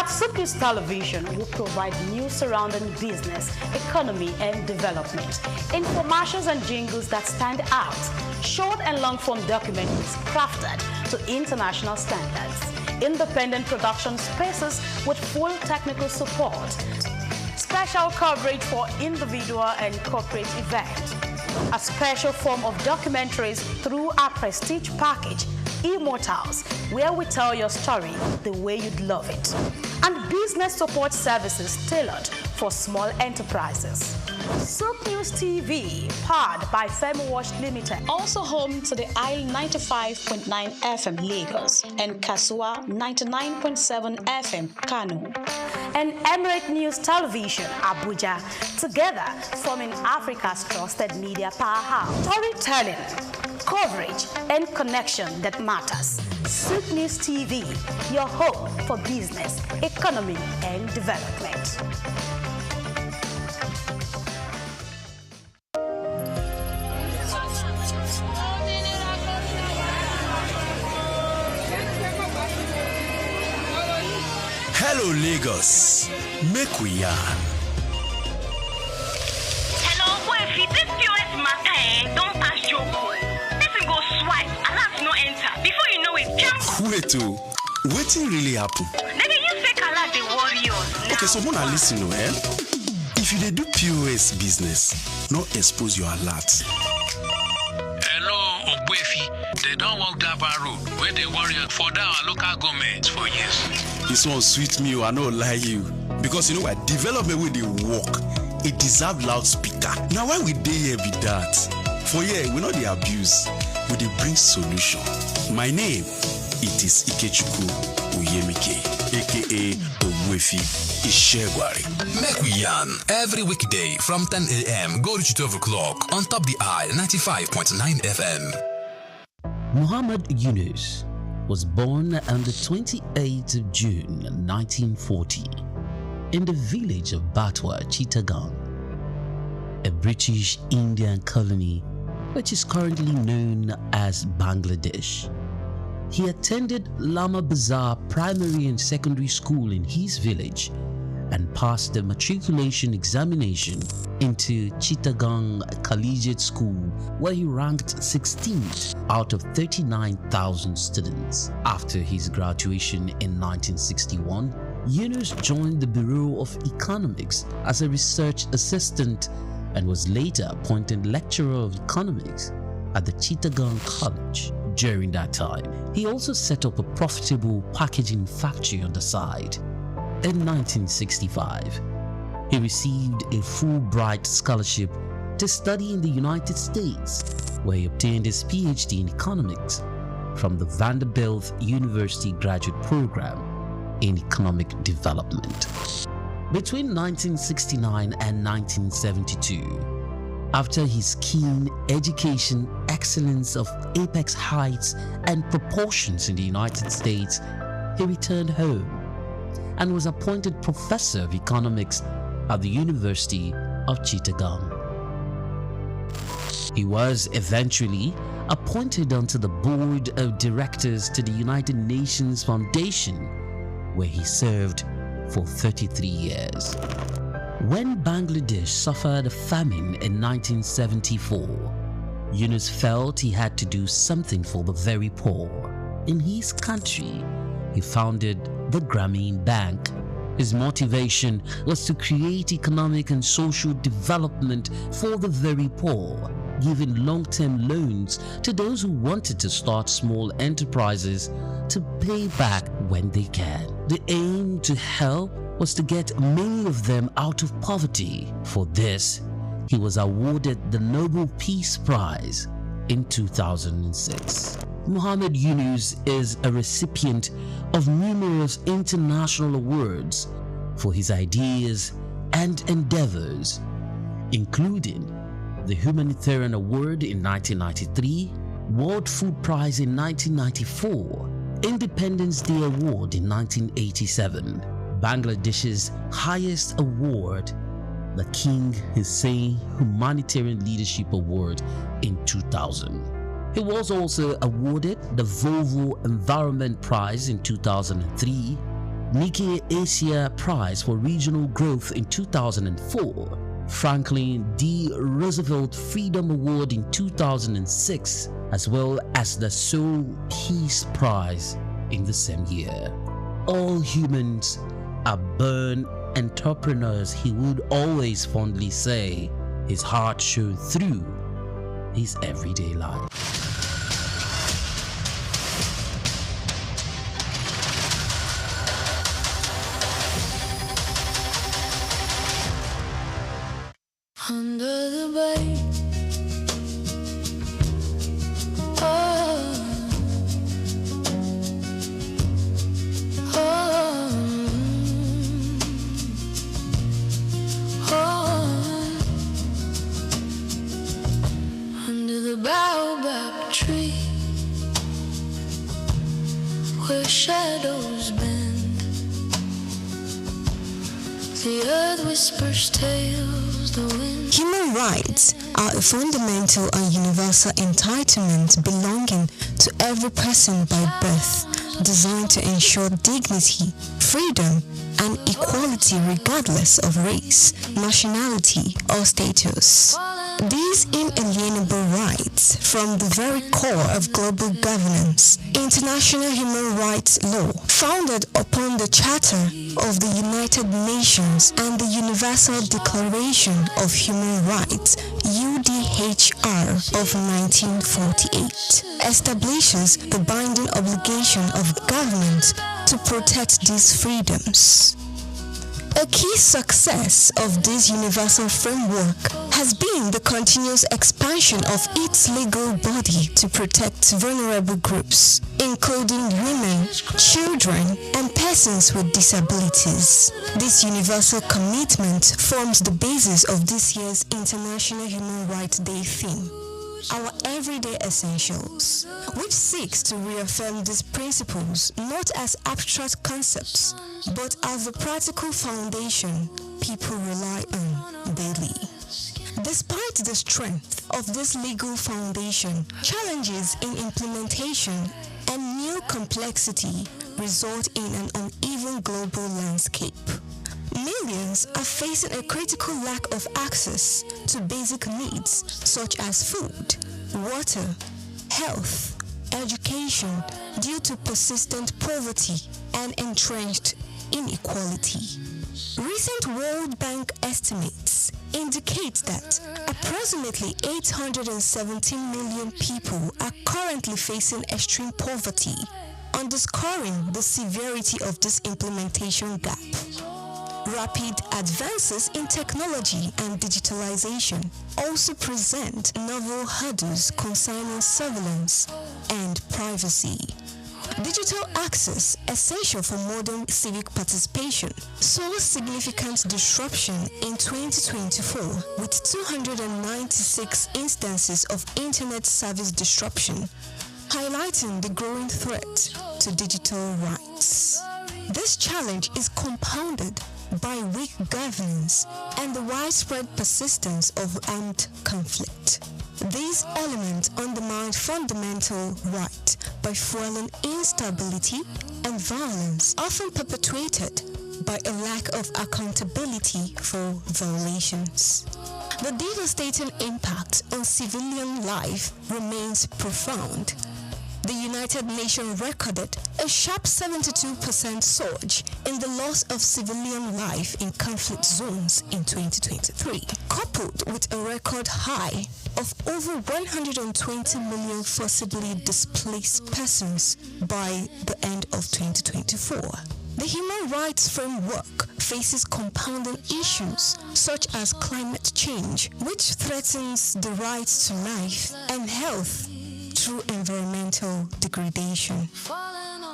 At SOUQ News Television, we provide news surrounding business, economy, and development. Infomercials and jingles that stand out. Short and long-form documentaries crafted to international standards. Independent production spaces with full technical support. Special coverage for individual and corporate events. A special form of documentaries through our prestige package, Immortals, where we tell your story the way you'd love it. And business support services tailored for small enterprises. SOUQ News TV, powered by FemWatch Limited, also home to the Isle 95.9 FM Lagos and Kasua 99.7 FM Kano, and Emirate News Television Abuja, together forming Africa's trusted media powerhouse. Storytelling, coverage, and connection that matters. SOUQ News TV, your home for business, economy, and development. Hello Lagos, make we yarn. Hello, boy, if this POS matter, don't pass your call. Person go swipe, alert no enter. Before you know it, jump. Wait, wetin really happen? Maybe you fake alert the warriors. Okay, so wanna listen, If you dey do POS business, no expose your alert. Hello, Ogbefi. They don't walk that road where they warriors for our local government for years. This one sweet me, I no lie you. Because you know what? Development with the work, it deserve loudspeaker. Now why we dey here be that? For here, we know the abuse, we dey bring solution. My name, it is Ikechukwu Oyemike, aka Ogbefi Ishegwari. Make we yarn every weekday from 10 a.m. go to 12 o'clock on top the eye 95.9 FM. Muhammad Yunus was born on the 28th of June 1940 in the village of Batwa, Chittagong, a British Indian colony which is currently known as Bangladesh. He attended Lama Bazar Primary and Secondary School in his village and passed the matriculation examination into Chittagong Collegiate School, where he ranked 16th out of 39,000 students. After his graduation in 1961, Yunus joined the Bureau of Economics as a research assistant and was later appointed lecturer of economics at the Chittagong College. During that time, he also set up a profitable packaging factory on the side. In 1965, he received a Fulbright scholarship to study in the United States, where he obtained his PhD in economics from the Vanderbilt University Graduate Program in Economic Development. Between 1969 and 1972, after his keen education excellence of apex heights and proportions in the United States, he returned home and was appointed professor of economics at the University of Chittagong. He was eventually appointed onto the board of directors to the United Nations Foundation, where he served for 33 years. When Bangladesh suffered a famine in 1974, Yunus felt he had to do something for the very poor. In his country, he founded the Grameen Bank. His motivation was to create economic and social development for the very poor, giving long-term loans to those who wanted to start small enterprises to pay back when they can. The aim to help was to get many of them out of poverty. For this, he was awarded the Nobel Peace Prize in 2006. Muhammad Yunus is a recipient of numerous international awards for his ideas and endeavors, including the Humanitarian Award in 1993, World Food Prize in 1994, Independence Day Award in 1987, Bangladesh's highest award, the King Hussein Humanitarian Leadership Award in 2000. He was also awarded the Volvo Environment Prize in 2003, Nikkei Asia Prize for Regional Growth in 2004, Franklin D. Roosevelt Freedom Award in 2006, as well as the SOUQ Peace Prize in the same year. All humans are born entrepreneurs, he would always fondly say. His heart showed through his everyday life. Under the bay, under the baobab tree, where shadows bend, the earth whispers tales, the wind. Human rights are a fundamental and universal entitlement belonging to every person by birth, designed to ensure dignity, freedom, and equality regardless of race, nationality, or status. These inalienable rights form the very core of global governance. International human rights law, founded upon the Charter of the United Nations and the Universal Declaration of Human Rights, UDHR of 1948, establishes the binding obligation of government to protect these freedoms. A key success of this universal framework has been the continuous expansion of its legal body to protect vulnerable groups, including women, children, and persons with disabilities. This universal commitment forms the basis of this year's International Human Rights Day theme, our everyday essentials, which seeks to reaffirm these principles not as abstract concepts, but as the practical foundation people rely on daily. Despite the strength of this legal foundation, challenges in implementation and new complexity result in an uneven global landscape. Millions are facing a critical lack of access to basic needs such as food, water, health, education due to persistent poverty and entrenched inequality. Recent World Bank estimates indicate that approximately 817 million people are currently facing extreme poverty, underscoring the severity of this implementation gap. Rapid advances in technology and digitalization also present novel hurdles concerning surveillance and privacy. Digital access, essential for modern civic participation, saw significant disruption in 2024 with 296 instances of internet service disruption, highlighting the growing threat to digital rights. This challenge is compounded by weak governance and the widespread persistence of armed conflict. These elements undermine fundamental rights by fueling instability and violence, often perpetuated by a lack of accountability for violations. The devastating impact on civilian life remains profound. The United Nations recorded a sharp 72% surge in the loss of civilian life in conflict zones in 2023, coupled with a record high of over 120 million forcibly displaced persons by the end of 2024. The human rights framework faces compounding issues such as climate change, which threatens the rights to life and health through environmental degradation.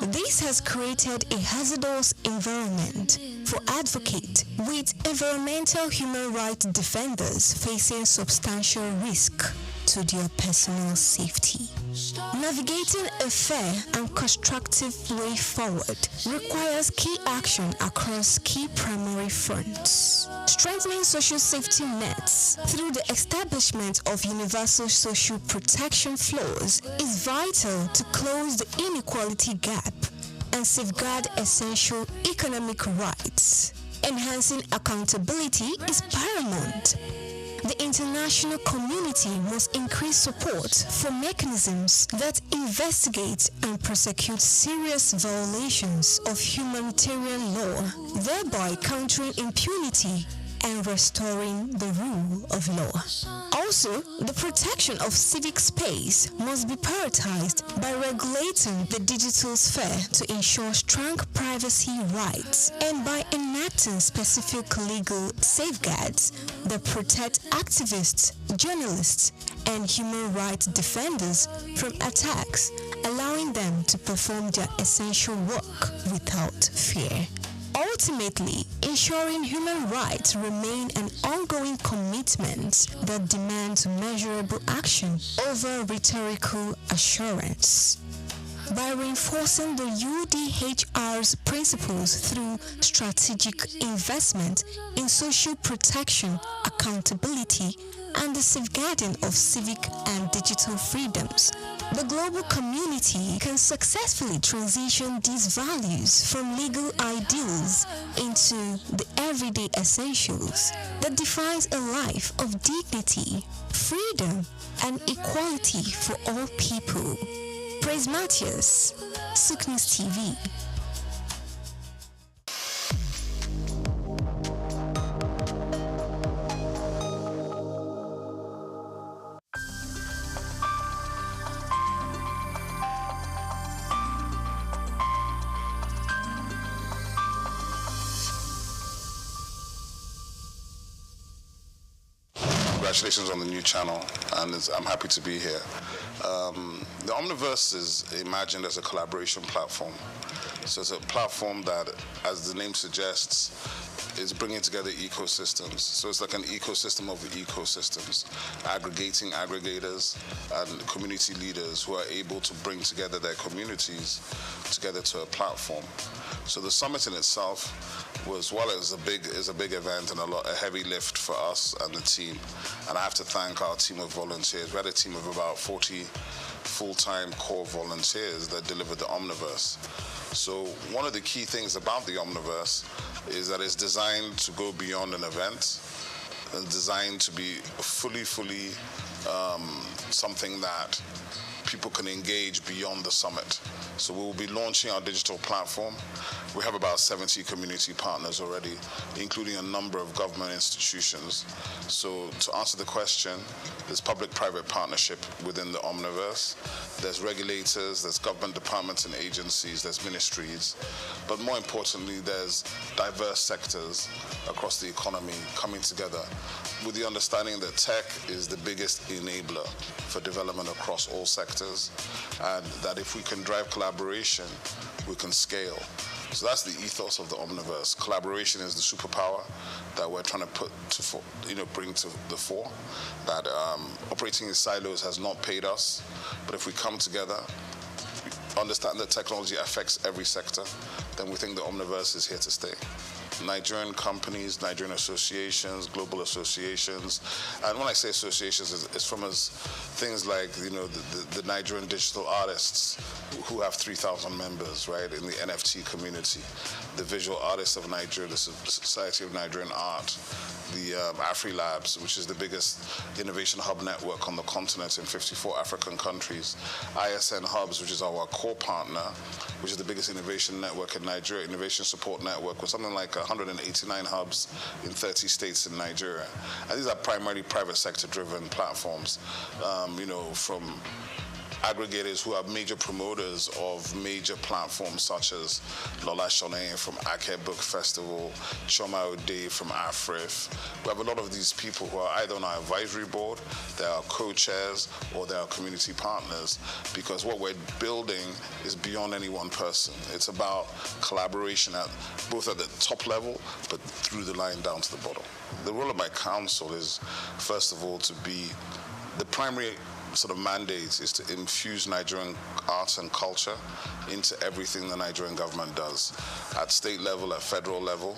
This has created a hazardous environment for advocates, with environmental human rights defenders facing substantial risk to their personal safety. Navigating a fair and constructive way forward requires key action across key primary fronts. Strengthening social safety nets through the establishment of universal social protection floors is vital to close the inequality gap and safeguard essential economic rights. Enhancing accountability is paramount. The international community must increase support for mechanisms that investigate and prosecute serious violations of humanitarian law, thereby countering impunity and restoring the rule of law. Also, the protection of civic space must be prioritized by regulating the digital sphere to ensure strong privacy rights and by enacting specific legal safeguards that protect activists, journalists, and human rights defenders from attacks, allowing them to perform their essential work without fear. Ultimately, ensuring human rights remain an ongoing commitment that demands measurable action over rhetorical assurance. By reinforcing the UDHR's principles through strategic investment in social protection, accountability, and the safeguarding of civic and digital freedoms, the global community can successfully transition these values from legal ideals into the everyday essentials that defines a life of dignity, freedom, and equality for all people. Praise Matthias, SOUQ News TV. Congratulations on the new channel, and I'm happy to be here. The Omniverse is imagined as a collaboration platform. So it's a platform that, as the name suggests, is bringing together ecosystems. So it's like an ecosystem of ecosystems, aggregating aggregators and community leaders who are able to bring together their communities together to a platform. So the summit in itself was, while it was a big event and a heavy lift for us and the team, and I have to thank our team of volunteers. We had a team of about 40 full-time core volunteers that delivered the Omniverse. So one of the key things about the Omniverse is that it's designed to go beyond an event, and designed to be fully something that people can engage beyond the summit. So we will be launching our digital platform. We have about 70 community partners already, including a number of government institutions. So to answer the question, there's public-private partnership within the Omniverse. There's regulators, there's government departments and agencies, there's ministries. But more importantly, there's diverse sectors across the economy coming together with the understanding that tech is the biggest enabler for development across all sectors, and that if we can drive collaboration, we can scale. So that's the ethos of the Omniverse. Collaboration is the superpower that we're trying to bring to the fore. That operating in silos has not paid us, but if we come together, understand that technology affects every sector, then we think the Omniverse is here to stay. Nigerian companies, Nigerian associations, global associations, and when I say associations, it's from things like the Nigerian digital artists who have 3,000 members, right, in the NFT community, the Visual Artists of Nigeria, the Society of Nigerian Art, the AfriLabs, which is the biggest innovation hub network on the continent in 54 African countries, ISN Hubs, which is our core partner, which is the biggest innovation network in Nigeria, innovation support network, with something like 189 hubs in 30 states in Nigeria. And these are primarily private sector driven platforms, from aggregators who are major promoters of major platforms such as Lola Shone from Ake Book Festival, Choma Ode from AFRIF. We have a lot of these people who are either on our advisory board, they are co-chairs, or they are community partners, because what we're building is beyond any one person. It's about collaboration both at the top level, but through the line down to the bottom. The role of my council is, first of all, to be the primary sort of mandate is to infuse Nigerian arts and culture into everything the Nigerian government does, at state level, at federal level,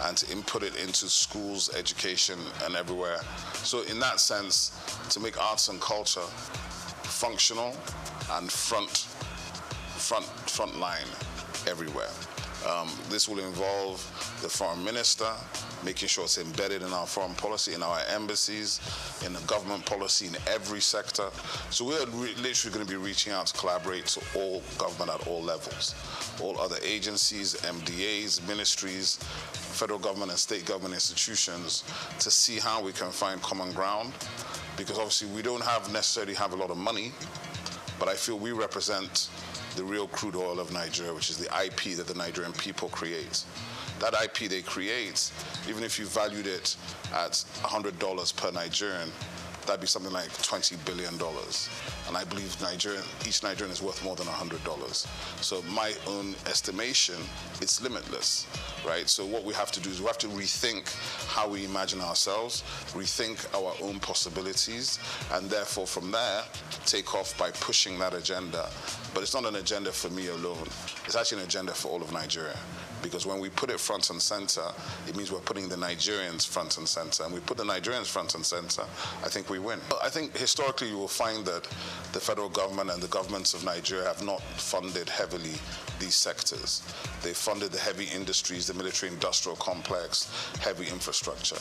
and to input it into schools, education, and everywhere. So in that sense, to make arts and culture functional and front line everywhere. This will involve the foreign minister, making sure it's embedded in our foreign policy, in our embassies, in the government policy, in every sector. So we're literally going to be reaching out to collaborate to all government at all levels, all other agencies, MDAs, ministries, federal government and state government institutions, to see how we can find common ground. Because obviously we don't necessarily have a lot of money, but I feel we represent the real crude oil of Nigeria, which is the IP that the Nigerian people create. That IP they create, even if you valued it at $100 per Nigerian, that'd be something like $20 billion. And I believe each Nigerian is worth more than $100. So my own estimation, it's limitless, right? So what we have to do is we have to rethink how we imagine ourselves, rethink our own possibilities, and therefore from there, take off by pushing that agenda. But it's not an agenda for me alone. It's actually an agenda for all of Nigeria. Because when we put it front and center, it means we're putting the Nigerians front and center. And we put the Nigerians front and center, I think we win. I think historically you will find that the federal government and the governments of Nigeria have not funded heavily these sectors. They funded the heavy industries, the military-industrial complex, heavy infrastructure.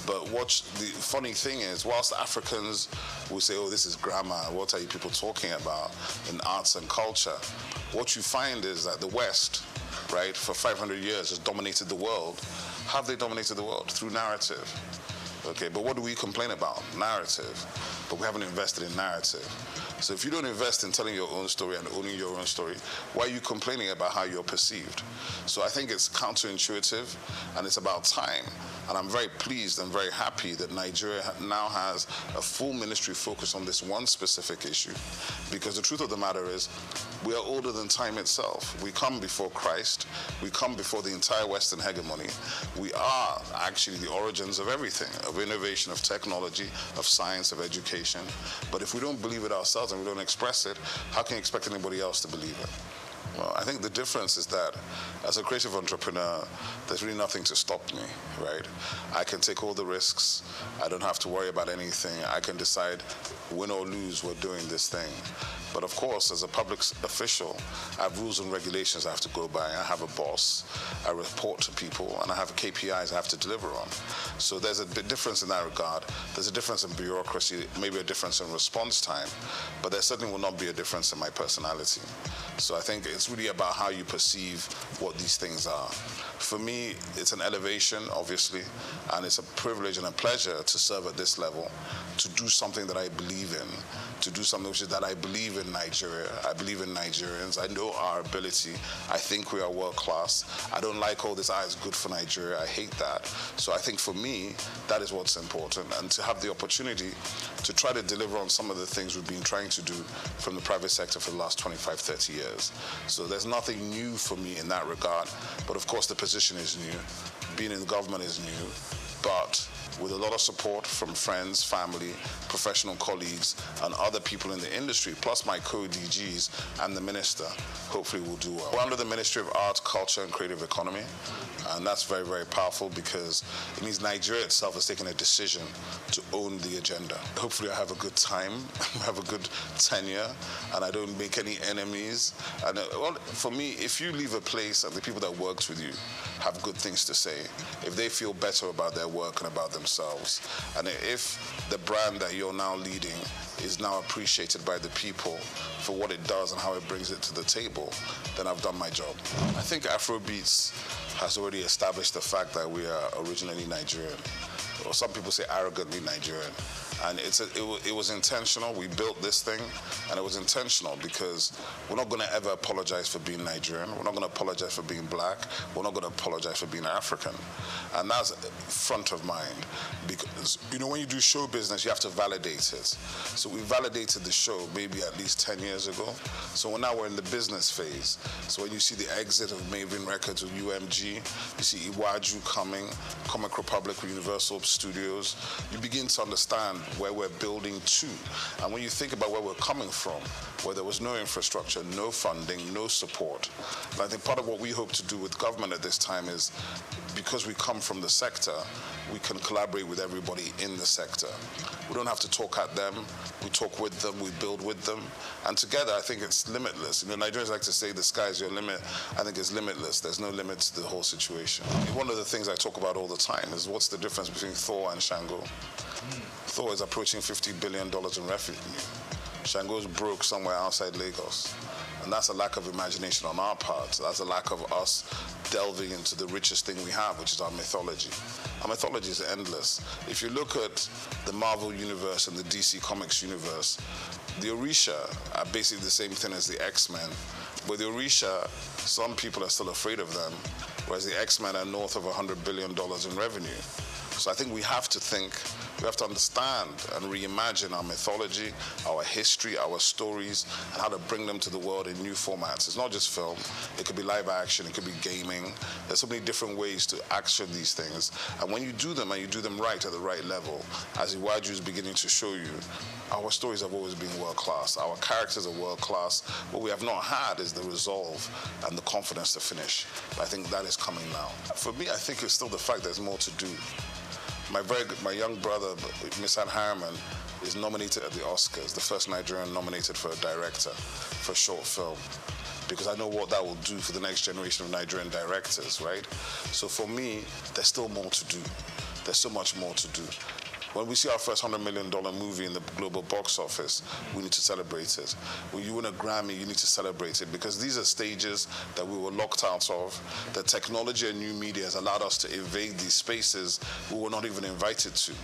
But the funny thing is, whilst Africans will say, oh, this is grammar, what are you people talking about in arts and culture? What you find is that the West, right, for 500 years has dominated the world. How have they dominated the world? Through narrative. Okay, but what do we complain about? Narrative. But we haven't invested in narrative. So if you don't invest in telling your own story and owning your own story, why are you complaining about how you're perceived? So I think it's counterintuitive, and it's about time. And I'm very pleased and very happy that Nigeria now has a full ministry focused on this one specific issue. Because the truth of the matter is, we are older than time itself. We come before Christ. We come before the entire Western hegemony. We are actually the origins of everything, of innovation, of technology, of science, of education. But if we don't believe it ourselves and we don't express it, how can you expect anybody else to believe it? Well, I think the difference is that as a creative entrepreneur, there's really nothing to stop me, right? I can take all the risks. I don't have to worry about anything. I can decide, win or lose, we're doing this thing. But of course, as a public official, I have rules and regulations I have to go by. I have a boss. I report to people, and I have KPIs I have to deliver on. So there's a big difference in that regard. There's a difference in bureaucracy, maybe a difference in response time, but there certainly will not be a difference in my personality. So I think it's really about how you perceive what these things are. For me, it's an elevation, obviously, and it's a privilege and a pleasure to serve at this level, to do something that I believe in, to do something which is that I believe in Nigeria. I believe in Nigerians. I know our ability. I think we are world class. I don't like all this, it's good for Nigeria. I hate that. So I think for me, that is what's important. And to have the opportunity to try to deliver on some of the things we've been trying to do from the private sector for the last 25, 30 years. So there's nothing new for me in that regard. But of course, the position is new. Being in the government is new. But with a lot of support from friends, family, professional colleagues, and other people in the industry, plus my co-DGs and the minister, hopefully we'll do well. We're under the Ministry of Arts, Culture, and Creative Economy, and that's very, very powerful because it means Nigeria itself has taken a decision to own the agenda. Hopefully I have a good time, have a good tenure, and I don't make any enemies. And well, for me, if you leave a place and the people that works with you have good things to say, if they feel better about their work and about themselves, and if the brand that you're now leading is now appreciated by the people for what it does and how it brings it to the table, then I've done my job. I think Afrobeats has already established the fact that we are originally Nigerian, or some people say arrogantly Nigerian. And it was intentional. We built this thing, and it was intentional because we're not going to ever apologize for being Nigerian. We're not going to apologize for being black. We're not going to apologize for being African. And that's front of mind because, you know, when you do show business, you have to validate it. So we validated the show maybe at least 10 years ago. So now we're in the business phase. So when you see the exit of Maven Records with UMG, you see Iwaju coming, Comic Republic with Universal Studios, you begin to understand where we're building to. And when you think about where we're coming from, where there was no infrastructure, no funding, no support, and I think part of what we hope to do with government at this time is, because we come from the sector, we can collaborate with everybody in the sector. We don't have to talk at them, we talk with them, we build with them, and together I think it's limitless. You know, Nigerians like to say the sky is your limit. I think it's limitless. There's no limit to the whole situation. One of the things I talk about all the time is what's the difference between Thor and Shango? Thor is approaching $50 billion in revenue. Shango's broke somewhere outside Lagos. And that's a lack of imagination on our part. That's a lack of us delving into the richest thing we have, which is our mythology. Our mythology is endless. If you look at the Marvel universe and the DC Comics universe, the Orisha are basically the same thing as the X-Men. But the Orisha, some people are still afraid of them, whereas the X-Men are north of $100 billion in revenue. So I think we have to understand and reimagine our mythology, our history, our stories, and how to bring them to the world in new formats. It's not just film. It could be live action. It could be gaming. There's so many different ways to action these things. And when you do them, and you do them right at the right level, as Iwaju is beginning to show you, our stories have always been world-class. Our characters are world-class. What we have not had is the resolve and the confidence to finish. I think that is coming now. For me, I think it's still the fact there's more to do. My young brother, Misan Harriman, is nominated at the Oscars, the first Nigerian nominated for a director for a short film, because I know what that will do for the next generation of Nigerian directors, right? So for me, there's still more to do. There's so much more to do. When we see our first $100 million movie in the global box office, we need to celebrate it. When you win a Grammy, you need to celebrate it, because these are stages that we were locked out of. The technology and new media has allowed us to evade these spaces we were not even invited to.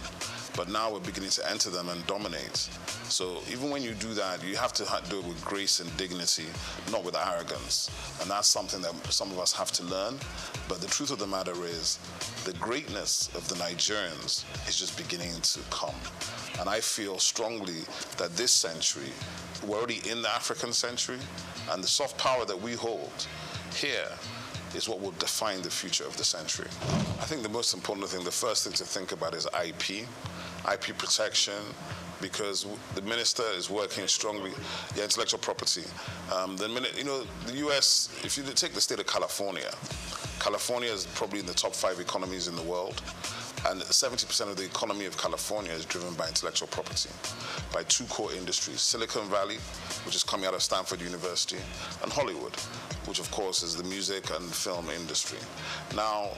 But now we're beginning to enter them and dominate. So even when you do that, you have to do it with grace and dignity, not with arrogance. And that's something that some of us have to learn. But the truth of the matter is, the greatness of the Nigerians is just beginning to come. And I feel strongly that this century, we're already in the African century, and the soft power that we hold here is what will define the future of the century. I think the most important thing, the first thing to think about is IP protection, because the minister is working strongly. Yeah, intellectual property. The U.S., if you take the state of California is probably in the top 5 economies in the world, and 70% of the economy of California is driven by intellectual property, by 2 core industries: Silicon Valley, which is coming out of Stanford University, and Hollywood, which of course is the music and film industry. Now,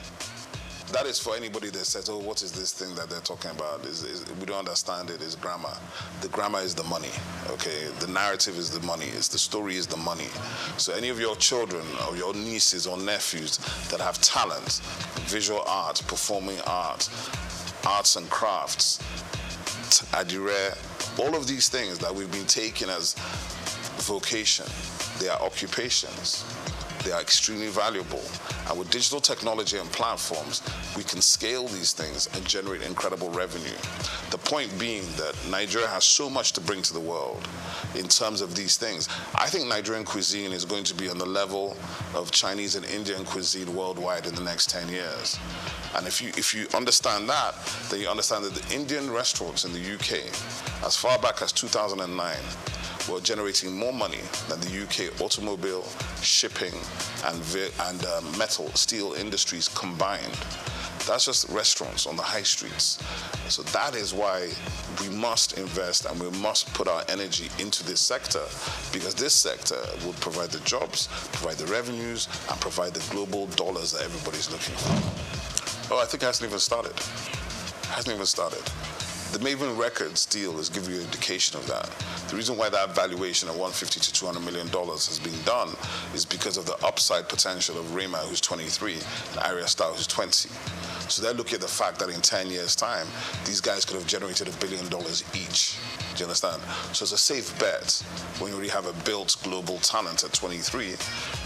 that is for anybody that says, oh, what is this thing that they're talking about? We don't understand it. It's grammar. The grammar is the money, okay? The narrative is the money. The story is the money. So any of your children or your nieces or nephews that have talent, visual art, performing art, arts and crafts, adire, all of these things that we've been taking as vocation, they are occupations. They are extremely valuable. And with digital technology and platforms, we can scale these things and generate incredible revenue. The point being that Nigeria has so much to bring to the world in terms of these things. I think Nigerian cuisine is going to be on the level of Chinese and Indian cuisine worldwide in the next 10 years. And if you understand that, then you understand that the Indian restaurants in the UK, as far back as 2009, were generating more money than the UK automobile, shipping, and metal, steel industries combined. That's just restaurants on the high streets. So that is why we must invest and we must put our energy into this sector, because this sector will provide the jobs, provide the revenues, and provide the global dollars that everybody's looking for. Oh, I think it hasn't even started. The Maven Records deal is giving you an indication of that. The reason why that valuation of $150 to $200 million has been done is because of the upside potential of Rema, who's 23, and Arya Star, who's 20. So they're looking at the fact that in 10 years' time, these guys could have generated $1 billion each. Do you understand? So it's a safe bet when you already have a built global talent at 23,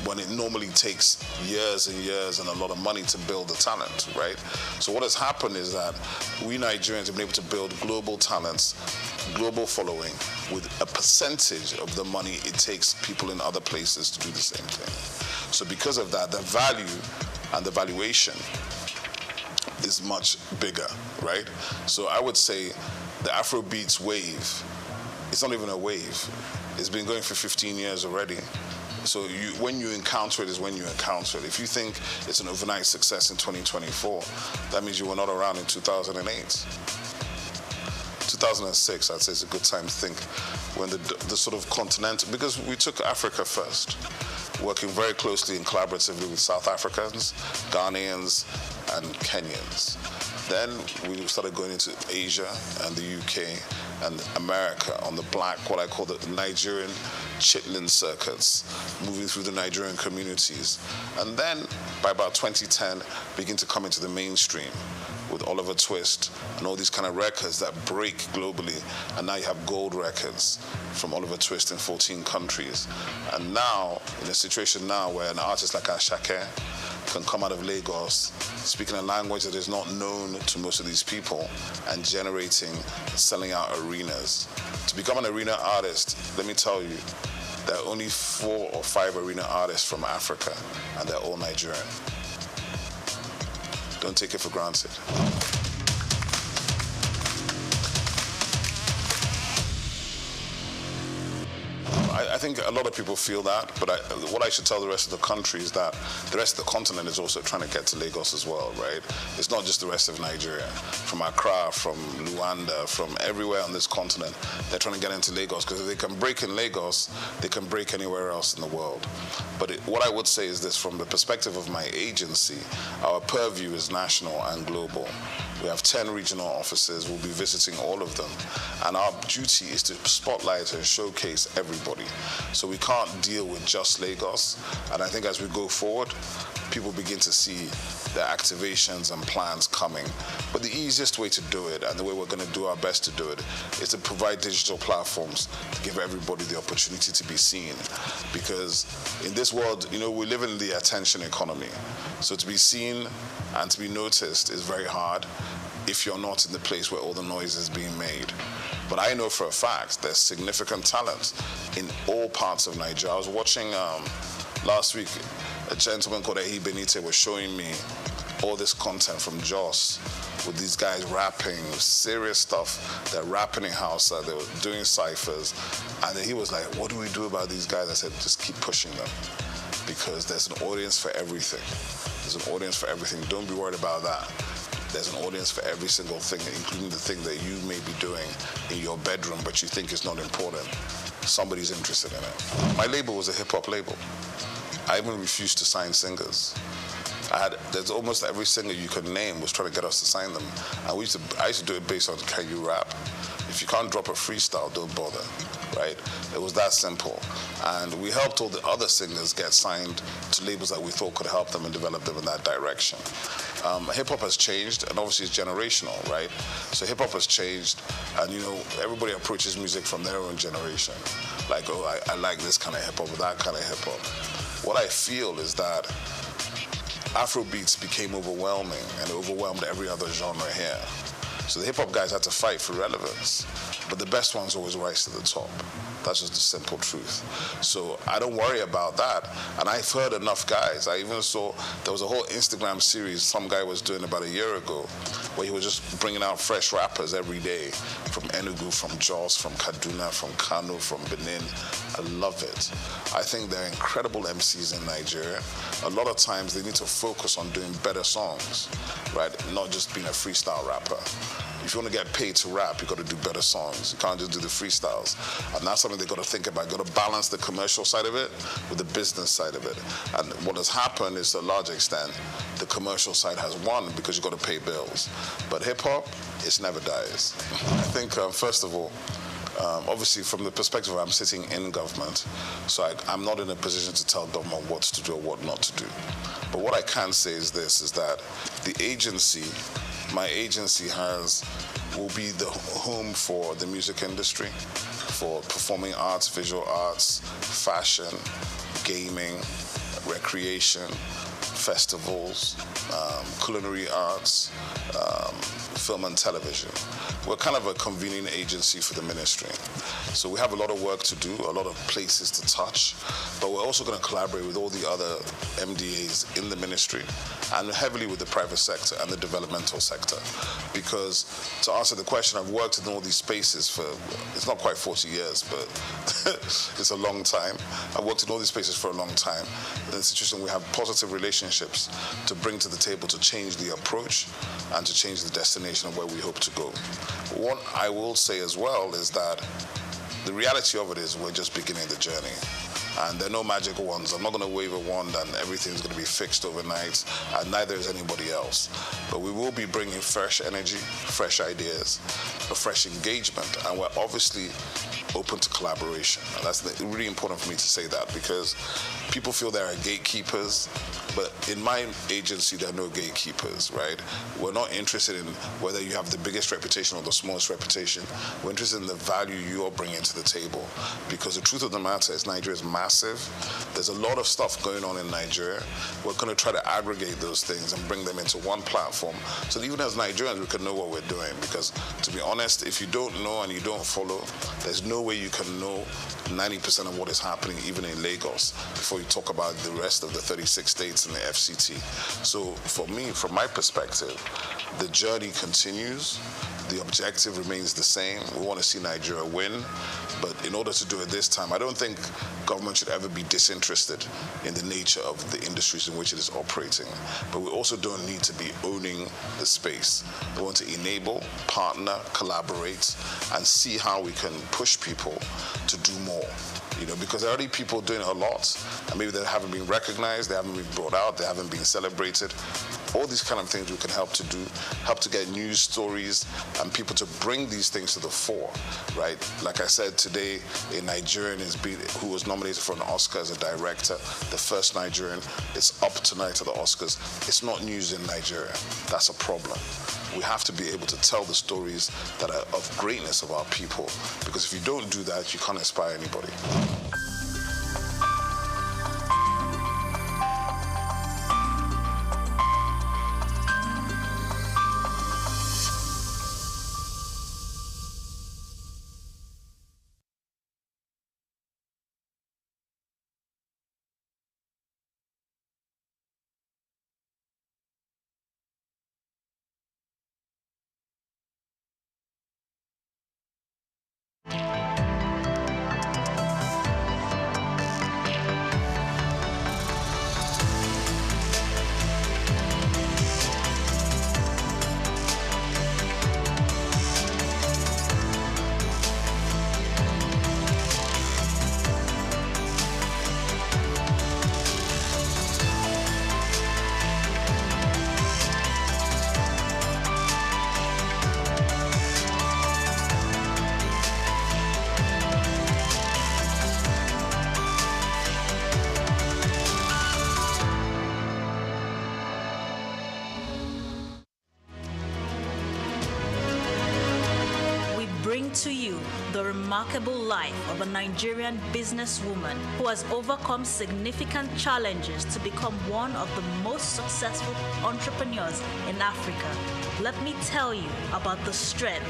when it normally takes years and years and a lot of money to build the talent, right? So what has happened is that we Nigerians have been able to build global talents, global following, with a percentage of the money it takes people in other places to do the same thing. So because of that, the value and the valuation is much bigger, right? So I would say the Afrobeats wave, it's not even a wave. It's been going for 15 years already. So when you encounter it is when you encounter it. If you think it's an overnight success in 2024, that means you were not around in 2008. 2006, I'd say it's a good time to think when the sort of continent, because we took Africa first, working very closely and collaboratively with South Africans, Ghanaians, and Kenyans. Then we started going into Asia and the UK and America on the black, what I call the Nigerian chitlin circuits, moving through the Nigerian communities. And then by about 2010, begin to come into the mainstream with Oliver Twist and all these kind of records that break globally. And now you have gold records from Oliver Twist in 14 countries. And now, in a situation now where an artist like Ashake can come out of Lagos, speaking a language that is not known to most of these people, and generating, selling out arenas. To become an arena artist, let me tell you, there are only 4 or 5 arena artists from Africa, and they're all Nigerian. Don't take it for granted. I think a lot of people feel that, but what I should tell the rest of the country is that the rest of the continent is also trying to get to Lagos as well, right? It's not just the rest of Nigeria. From Accra, from Luanda, from everywhere on this continent, they're trying to get into Lagos, because if they can break in Lagos, they can break anywhere else in the world. But what I would say is this, from the perspective of my agency, our purview is national and global. We have 10 regional offices. We'll be visiting all of them. And our duty is to spotlight and showcase everybody. So we can't deal with just Lagos. And I think as we go forward, people begin to see the activations and plans coming. But the easiest way to do it, and the way we're going to do our best to do it, is to provide digital platforms to give everybody the opportunity to be seen. Because in this world, you know, we live in the attention economy. So to be seen and to be noticed is very hard if you're not in the place where all the noise is being made. But I know for a fact there's significant talent in all parts of Nigeria. I was watching last week, a gentleman called Ehi Benite was showing me all this content from Jos with these guys rapping serious stuff. They're rapping in Hausa, they were doing ciphers, and then he was like, what do we do about these guys? I said, just keep pushing them, because there's an audience for everything. There's an audience for everything. Don't be worried about that. There's an audience for every single thing, including the thing that you may be doing in your bedroom but you think is not important. Somebody's interested in it. My label was a hip-hop label. I even refused to sign singers. There's almost every singer you could name was trying to get us to sign them. And I used to do it based on, can you rap? If you can't drop a freestyle, don't bother, right? It was that simple. And we helped all the other singers get signed to labels that we thought could help them and develop them in that direction. Hip-hop has changed, and obviously it's generational, right? So hip-hop has changed, and you know, everybody approaches music from their own generation. Like, oh, I like this kind of hip-hop or that kind of hip-hop. What I feel is that Afrobeats became overwhelming and overwhelmed every other genre here. So the hip-hop guys had to fight for relevance, but the best ones always rise to the top. That's just the simple truth. So I don't worry about that. And I've heard enough guys. I even saw there was a whole Instagram series some guy was doing about a year ago where he was just bringing out fresh rappers every day from Enugu, from Jos, from Kaduna, from Kano, from Benin. I love it. I think they're incredible MCs in Nigeria. A lot of times they need to focus on doing better songs, right? Not just being a freestyle rapper. If you want to get paid to rap, you've got to do better songs. You can't just do the freestyles. And that's something they've got to think about. You've got to balance the commercial side of it with the business side of it. And what has happened is, to a large extent, the commercial side has won because you've got to pay bills. But hip-hop, it never dies. I think, first of all, obviously from the perspective of I'm sitting in government, so I'm not in a position to tell government what to do or what not to do. But what I can say is this, is that the agency, my agency will be the home for the music industry, for performing arts, visual arts, fashion, gaming, recreation, festivals, culinary arts, film and television. We're kind of a convening agency for the ministry. So we have a lot of work to do, a lot of places to touch, but we're also going to collaborate with all the other MDAs in the ministry and heavily with the private sector and the developmental sector. Because to answer the question, I've worked in all these spaces for, it's not quite 40 years, but it's a long time. I've worked in all these spaces for a long time. In the institution, we have positive relationships to bring to the table to change the approach and to change the destination of where we hope to go. What I will say as well is that the reality of it is we're just beginning the journey. And there are no magic wands. I'm not going to wave a wand and everything's going to be fixed overnight, and neither is anybody else. But we will be bringing fresh energy, fresh ideas, a fresh engagement, and we're obviously open to collaboration. And that's really important for me to say that, because people feel there are gatekeepers, but in my agency, there are no gatekeepers, right? We're not interested in whether you have the biggest reputation or the smallest reputation. We're interested in the value you're bringing to the table, because the truth of the matter is Nigeria is massive. There's a lot of stuff going on in Nigeria. We're going to try to aggregate those things and bring them into one platform so that even as Nigerians, we can know what we're doing. Because to be honest, if you don't know and you don't follow, there's no way you can know 90% of what is happening even in Lagos before you talk about the rest of the 36 states in the FCT. So for me, from my perspective, the journey continues. The objective remains the same. We want to see Nigeria win. But in order to do it this time, I don't think government should ever be disinterested in the nature of the industries in which it is operating. But we also don't need to be owning the space. We want to enable, partner, collaborate, and see how we can push people to do more. You know, because there are already people doing a lot, and maybe they haven't been recognized, they haven't been brought out, they haven't been celebrated. All these kind of things we can help to do, help to get news stories and people to bring these things to the fore, right? Like I said today, a Nigerian who was nominated for an Oscar as a director, the first Nigerian. It's up tonight at the Oscars. It's not news in Nigeria. That's a problem. We have to be able to tell the stories that are of greatness of our people, because if you don't do that, you can't inspire anybody. To you the remarkable life of a Nigerian businesswoman who has overcome significant challenges to become one of the most successful entrepreneurs in Africa. Let me tell you about the strength,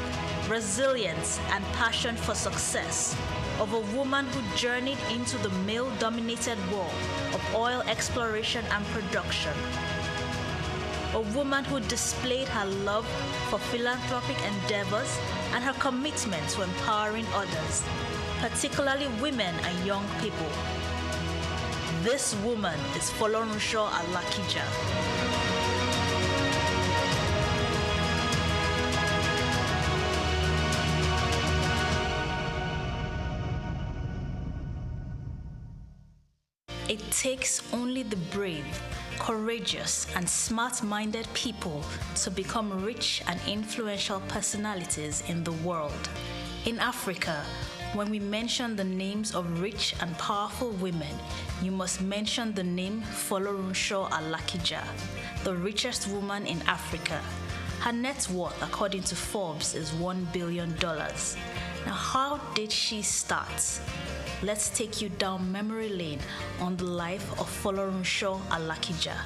resilience, and passion for success of a woman who journeyed into the male-dominated world of oil exploration and production. A woman who displayed her love for philanthropic endeavors and her commitment to empowering others, particularly women and young people. This woman is Folorunsho Alakija. It takes only the brave, courageous, and smart-minded people to become rich and influential personalities in the world. In Africa, when we mention the names of rich and powerful women, you must mention the name Folorunsho Alakija, the richest woman in Africa. Her net worth, according to Forbes, is $1 billion. Now, how did she start? Let's take you down memory lane on the life of Folorunsho Alakija.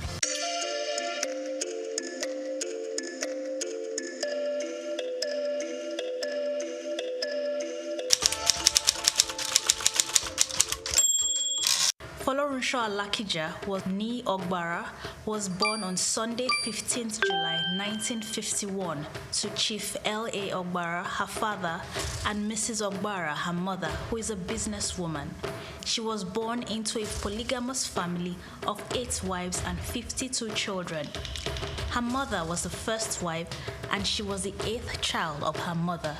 Folorunsho Alakija was Ni Ogbara was born on Sunday, 15th July 1951 to Chief L.A. Ogbara, her father, and Mrs. Ogbara, her mother, who is a businesswoman. She was born into a polygamous family of 8 wives and 52 children. Her mother was the first wife, and she was the 8th child of her mother.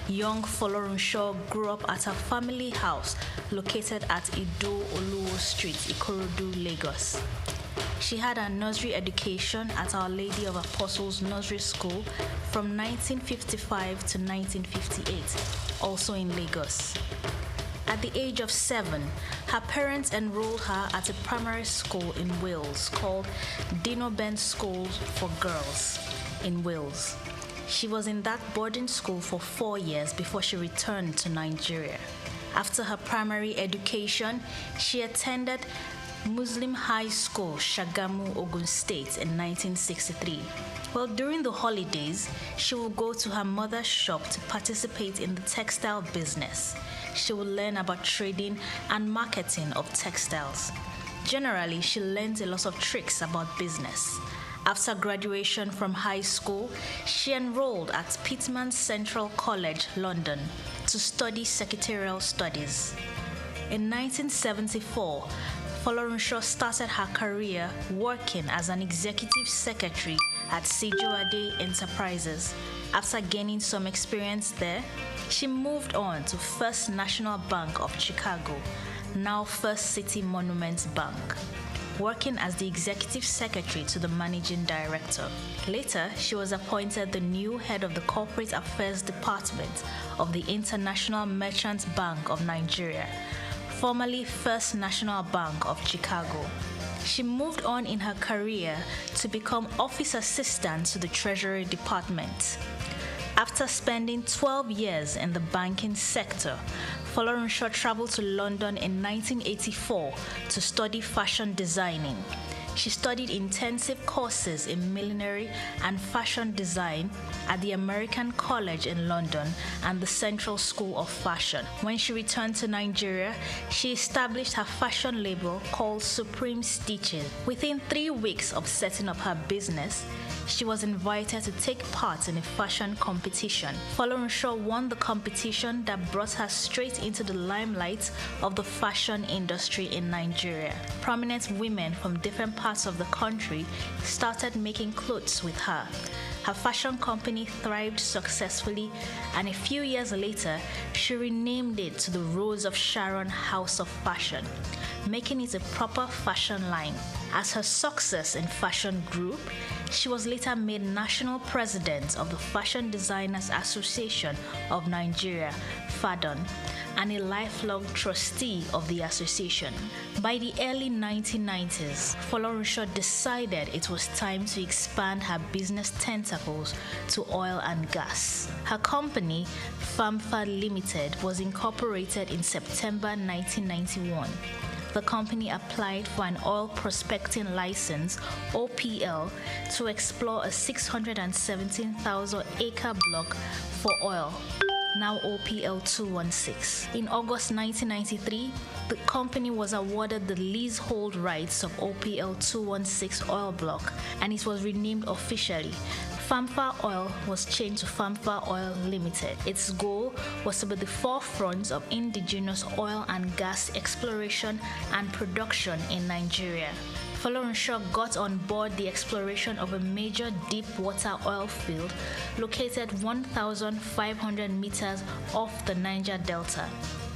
Young Folorunsho grew up at her family house located at Ido Oluwo Street, Ikorodu, Lagos. She had her nursery education at Our Lady of Apostles Nursery School from 1955 to 1958, also in Lagos. At the age of 7, her parents enrolled her at a primary school in Wales called Dino Ben School for Girls in Wales. She was in that boarding school for 4 years before she returned to Nigeria. After her primary education, she attended Muslim High School, Shagamu, Ogun State in 1963. Well, during the holidays, she would go to her mother's shop to participate in the textile business. She would learn about trading and marketing of textiles. Generally, she learned a lot of tricks about business. After graduation from high school, she enrolled at Pitman Central College, London, to study secretarial studies. In 1974, Folorunsho started her career working as an executive secretary at Sijuade Enterprises. After gaining some experience there, she moved on to First National Bank of Chicago, now First City Monuments Bank, working as the executive secretary to the managing director. Later, she was appointed the new head of the corporate affairs department of the International Merchants Bank of Nigeria, formerly First National Bank of Chicago. She moved on in her career to become office assistant to the Treasury Department. After spending 12 years in the banking sector, Folorunsho traveled to London in 1984 to study fashion designing. She studied intensive courses in millinery and fashion design at the American College in London and the Central School of Fashion. When she returned to Nigeria, she established her fashion label called Supreme Stitches. Within 3 weeks of setting up her business, she was invited to take part in a fashion competition. Folorunsho won the competition that brought her straight into the limelight of the fashion industry in Nigeria. Prominent women from different parts of the country started making clothes with her. Her fashion company thrived successfully, and a few years later, she renamed it to the Rose of Sharon House of Fashion, making it a proper fashion line. As her success in fashion grew, she was later made national president of the Fashion Designers Association of Nigeria, FADON, and a lifelong trustee of the association. By the early 1990s, Folorunsho decided it was time to expand her business tentacles to oil and gas. Her company, FAMFA Limited, was incorporated in September 1991. The company applied for an oil prospecting license, OPL, to explore a 617,000 acre block for oil, now OPL 216. In August 1993, the company was awarded the leasehold rights of OPL 216 oil block, and it was renamed officially. FAMFA Oil was changed to FAMFA Oil Limited. Its goal was to be the forefront of indigenous oil and gas exploration and production in Nigeria. Folorunsho got on board the exploration of a major deep water oil field located 1,500 meters off the Niger Delta,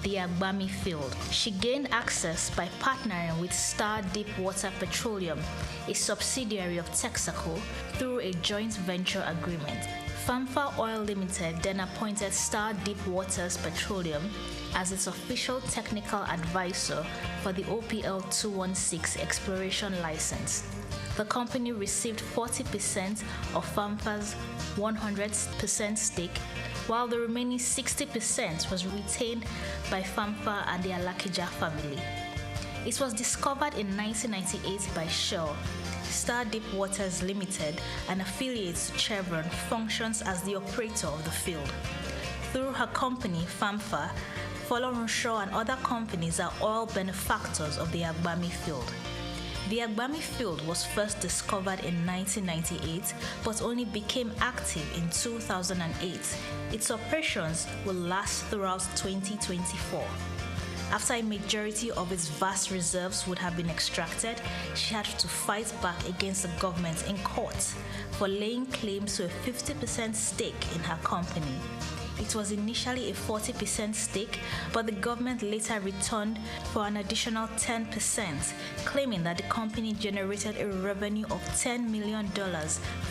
the Agbami field. She gained access by partnering with Star Deepwater Petroleum, a subsidiary of Texaco, through a joint venture agreement. FAMFA Oil Limited then appointed Star Deepwater Petroleum as its official technical advisor for the OPL 216 exploration license. The company received 40% of FAMFA's 100% stake, while the remaining 60% was retained by FAMFA and the Alakija family. It was discovered in 1998 by Shell. Star Deepwaters Limited, an affiliate to Chevron, functions as the operator of the field. Through her company, FAMFA, Folorunsho and other companies are oil benefactors of the Agbami field. The Agbami field was first discovered in 1998 but only became active in 2008. Its operations will last throughout 2024. After a majority of its vast reserves would have been extracted, she had to fight back against the government in court for laying claims to a 50% stake in her company. It was initially a 40% stake, but the government later returned for an additional 10%, claiming that the company generated a revenue of $10 million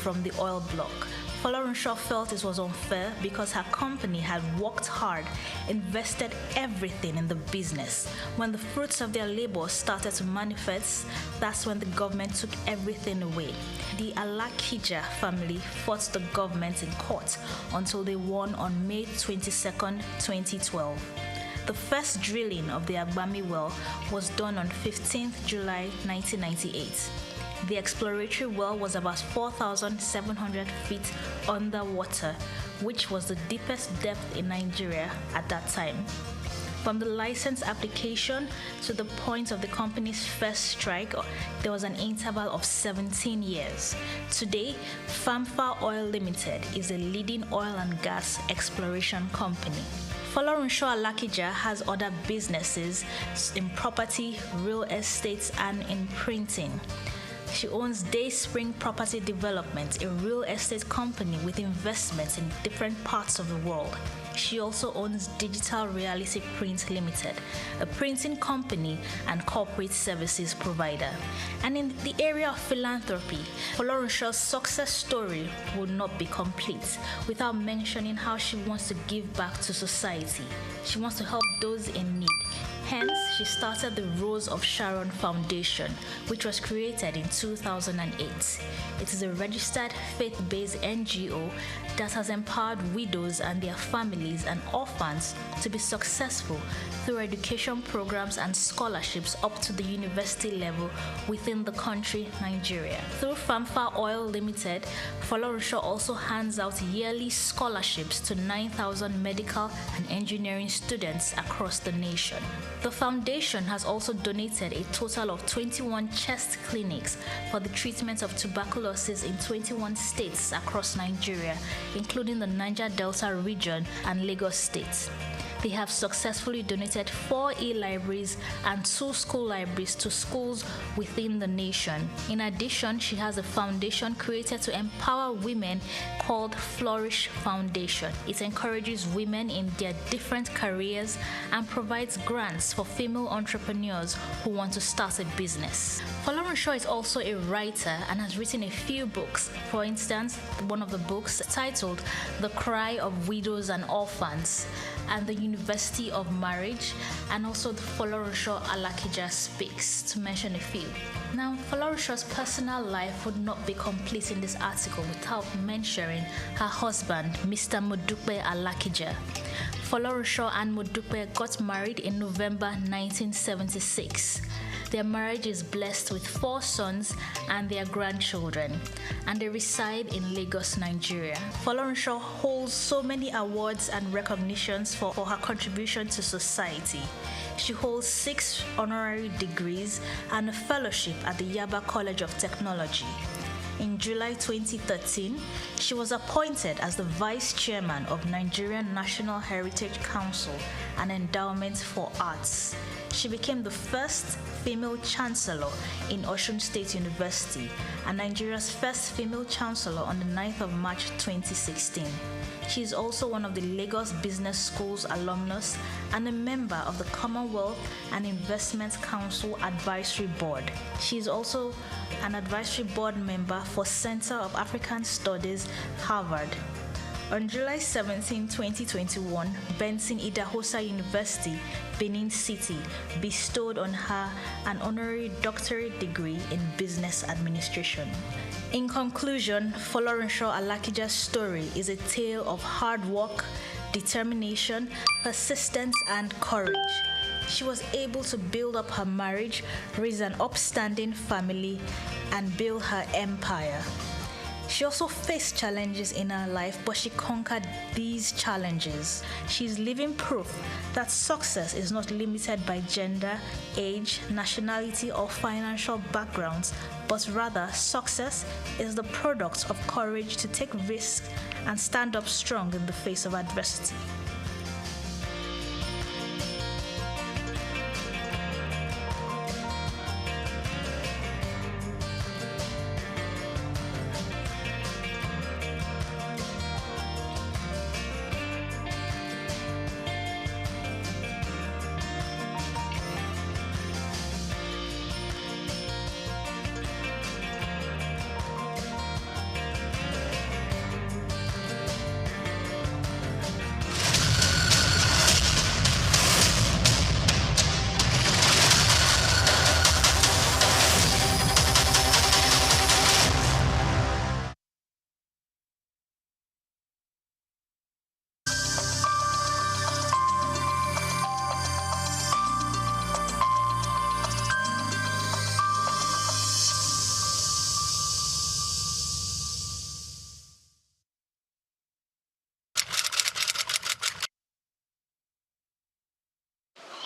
from the oil block. Folorunsho felt it was unfair because her company had worked hard, invested everything in the business. When the fruits of their labor started to manifest, that's when the government took everything away. The Alakija family fought the government in court until they won on May 22, 2012. The first drilling of the Agbami well was done on 15 July 1998. The exploratory well was about 4,700 feet underwater, which was the deepest depth in Nigeria at that time. From the license application to the point of the company's first strike, there was an interval of 17 years. Today, FAMFA Oil Limited is a leading oil and gas exploration company. Folorunsho Alakija has other businesses in property, real estate, and in printing. She owns Dayspring Property Development, a real estate company with investments in different parts of the world. She also owns Digital Reality Print Limited, a printing company and corporate services provider. And in the area of philanthropy, Folorunsho's success story would not be complete without mentioning how she wants to give back to society. She wants to help those in need. Hence, she started the Rose of Sharon Foundation, which was created in 2008. It is a registered faith-based NGO that has empowered widows and their families and orphans to be successful through education programs and scholarships up to the university level within the country, Nigeria. Through FAMFA Oil Limited, Folorunsho also hands out yearly scholarships to 9,000 medical and engineering students across the nation. The foundation has also donated a total of 21 chest clinics for the treatment of tuberculosis in 21 states across Nigeria, including the Niger Delta region and Lagos State. They have successfully donated 4 e-libraries and 2 school libraries to schools within the nation. In addition, she has a foundation created to empower women called Flourish Foundation. It encourages women in their different careers and provides grants for female entrepreneurs who want to start a business. Folorunsho is also a writer and has written a few books. For instance, one of the books titled The Cry of Widows and Orphans and the University of Marriage, and also the Folorunsho Alakija Speaks, to mention a few. Now, Folorunsho's personal life would not be complete in this article without mentioning her husband, Mr. Modupe Alakija. Folorunsho and Modupe got married in November 1976. Their marriage is blessed with 4 sons and their grandchildren, and they reside in Lagos, Nigeria. Folorunsho holds so many awards and recognitions for her contribution to society. She holds 6 honorary degrees and a fellowship at the Yaba College of Technology. In July 2013, she was appointed as the Vice Chairman of Nigerian National Heritage Council and Endowment for Arts. She became the first female chancellor in Osun State University and Nigeria's first female chancellor on the 9th of March 2016. She is also one of the Lagos Business School's alumnus and a member of the Commonwealth and Investment Council Advisory Board. She is also an advisory board member for Center of African Studies, Harvard. On July 17, 2021, Benson Idahosa University, Benin City, bestowed on her an honorary doctorate degree in business administration. In conclusion, Folorunsho Alakija's story is a tale of hard work, determination, persistence, and courage. She was able to build up her marriage, raise an upstanding family, and build her empire. She also faced challenges in her life, but she conquered these challenges. She's living proof that success is not limited by gender, age, nationality, or financial backgrounds, but rather success is the product of courage to take risks and stand up strong in the face of adversity.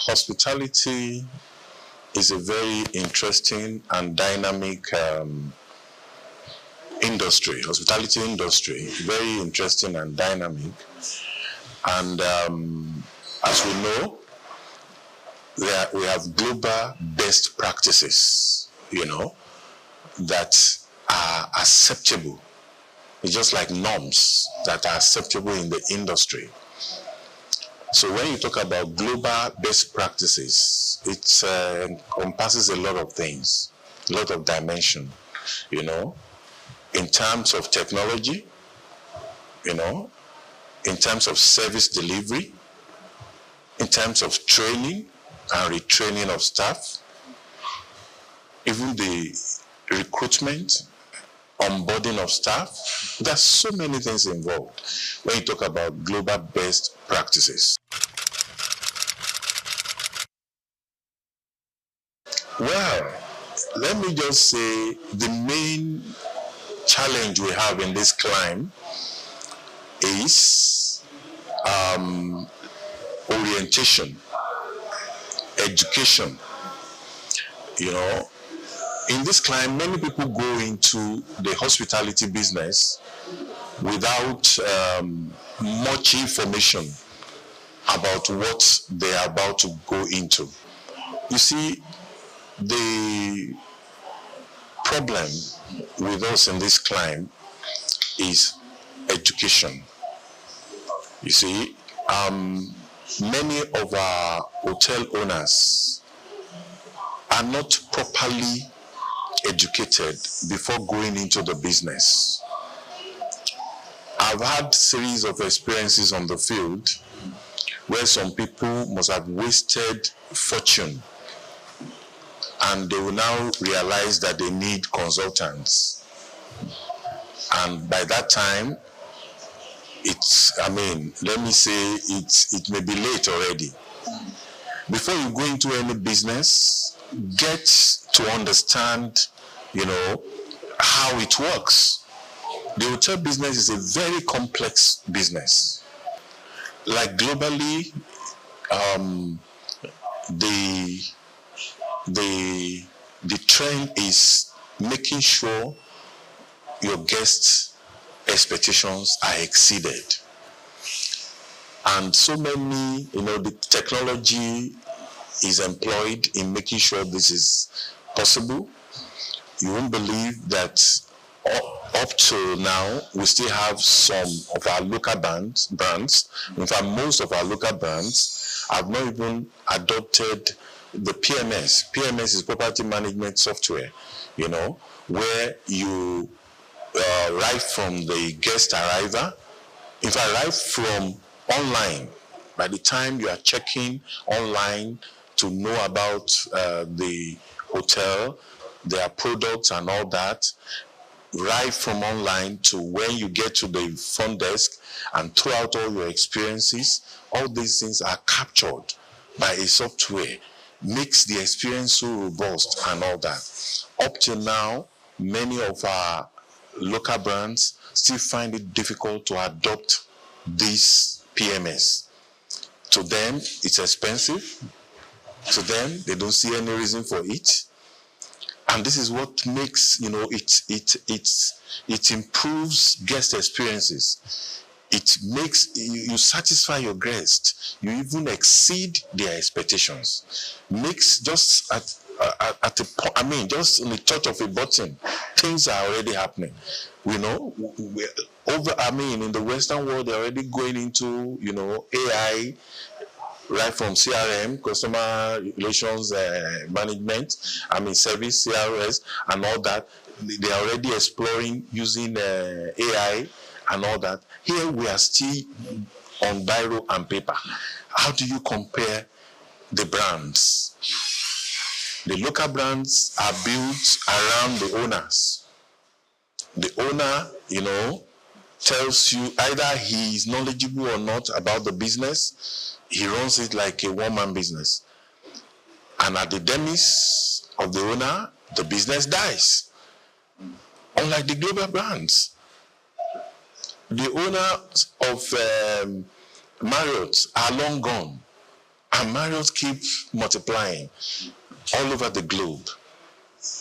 Hospitality is a very interesting and dynamic industry. Hospitality industry, very interesting and dynamic. And as we know, we have global best practices, that are acceptable. It's just like norms that are acceptable in the industry. So when you talk about global best practices, it encompasses a lot of things, a lot of dimension, in terms of technology, in terms of service delivery, in terms of training and retraining of staff, even the recruitment, onboarding of staff. There's so many things involved when you talk about global best practices. Well, let me just say the main challenge we have in this climb is orientation, education. In this climb, many people go into the hospitality business without much information about what they are about to go into. You see, the problem with us in this climb is education. You see, many of our hotel owners are not properly educated before going into the business. I've had series of experiences on the field where some people must have wasted fortune, and they will now realize that they need consultants. And by that time, let me say it may be late already. Before you go into any business, get to understand, how it works. The hotel business is a very complex business. Like globally, the trend is making sure your guests' expectations are exceeded. And so many, the technology is employed in making sure this is possible. You won't believe that up to now, we still have some of our local brands. In fact, most of our local brands have not even adopted the PMS. PMS is property management software, where you right from the guest arrival, in fact, right from online, by the time you are checking online to know about the hotel, their products and all that, right from online to when you get to the front desk and throughout all your experiences, all these things are captured by a software, makes the experience so robust and all that. Up till now, many of our local brands still find it difficult to adopt this PMS. To them, it's expensive. To them, they don't see any reason for it. And this is what makes, it improves guest experiences. It makes you satisfy your guests. You even exceed their expectations. Makes just just in the touch of a button, things are already happening. In the Western world, they're already going into, AI, right from CRM, customer relations management, service, CRS, and all that. They are already exploring using AI and all that. Here we are still on biro and paper. How do you compare the brands? The local brands are built around the owners. The owner, tells you either he is knowledgeable or not about the business. He runs it like a one-man business. And at the demise of the owner, the business dies. Unlike the global brands. The owners of Marriott are long gone. And Marriott keeps multiplying all over the globe.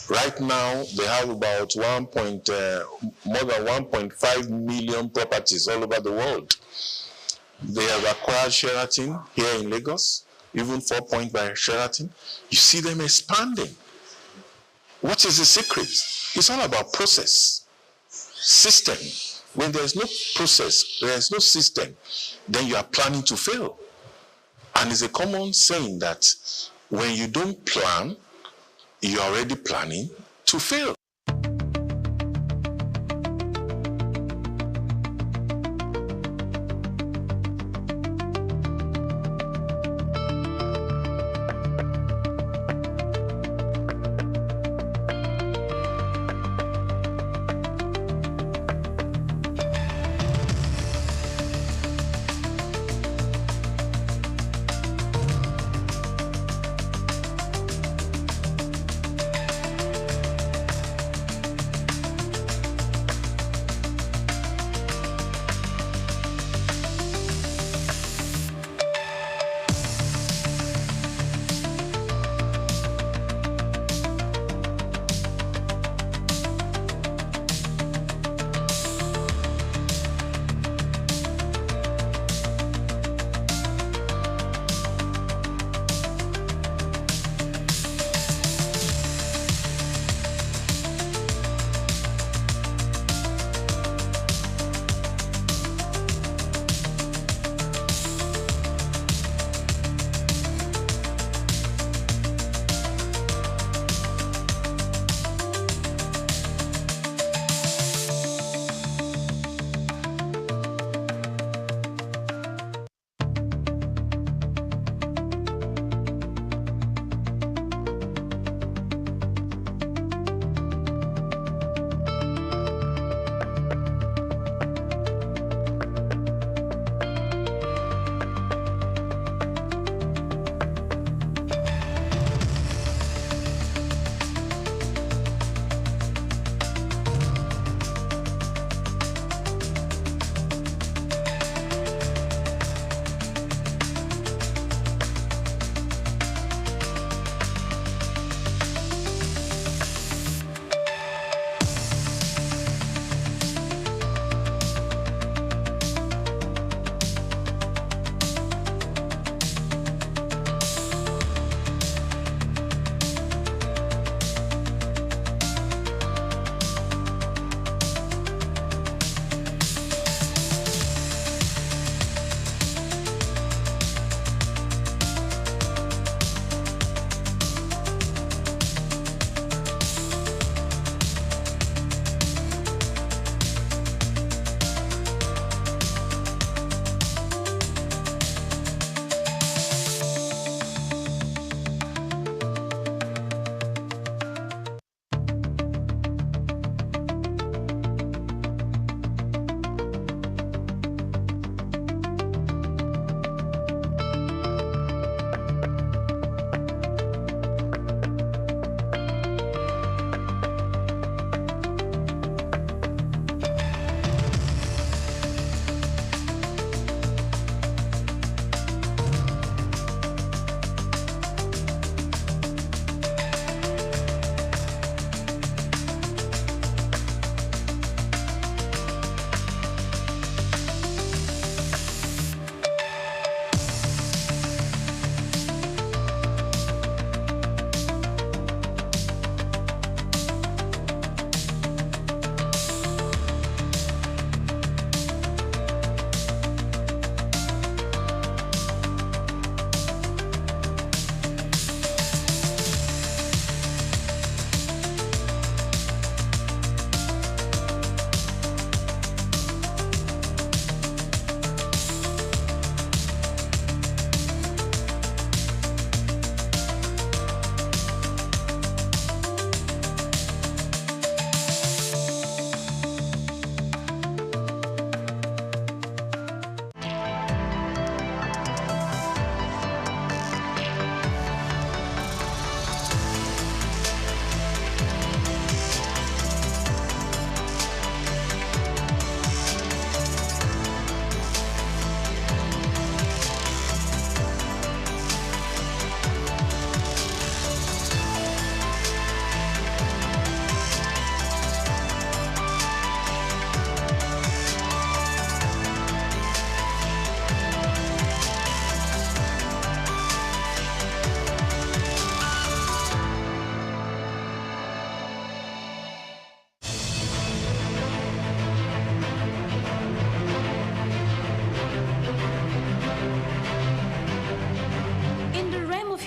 Right now, they have about more than 1.5 million properties all over the world. They have acquired Sheraton here in Lagos, even 4 Point by Sheraton. You see them expanding. What is the secret? It's all about process, system. When there's no process, there's no system, then you are planning to fail. And it's a common saying that when you don't plan, you're already planning to fail.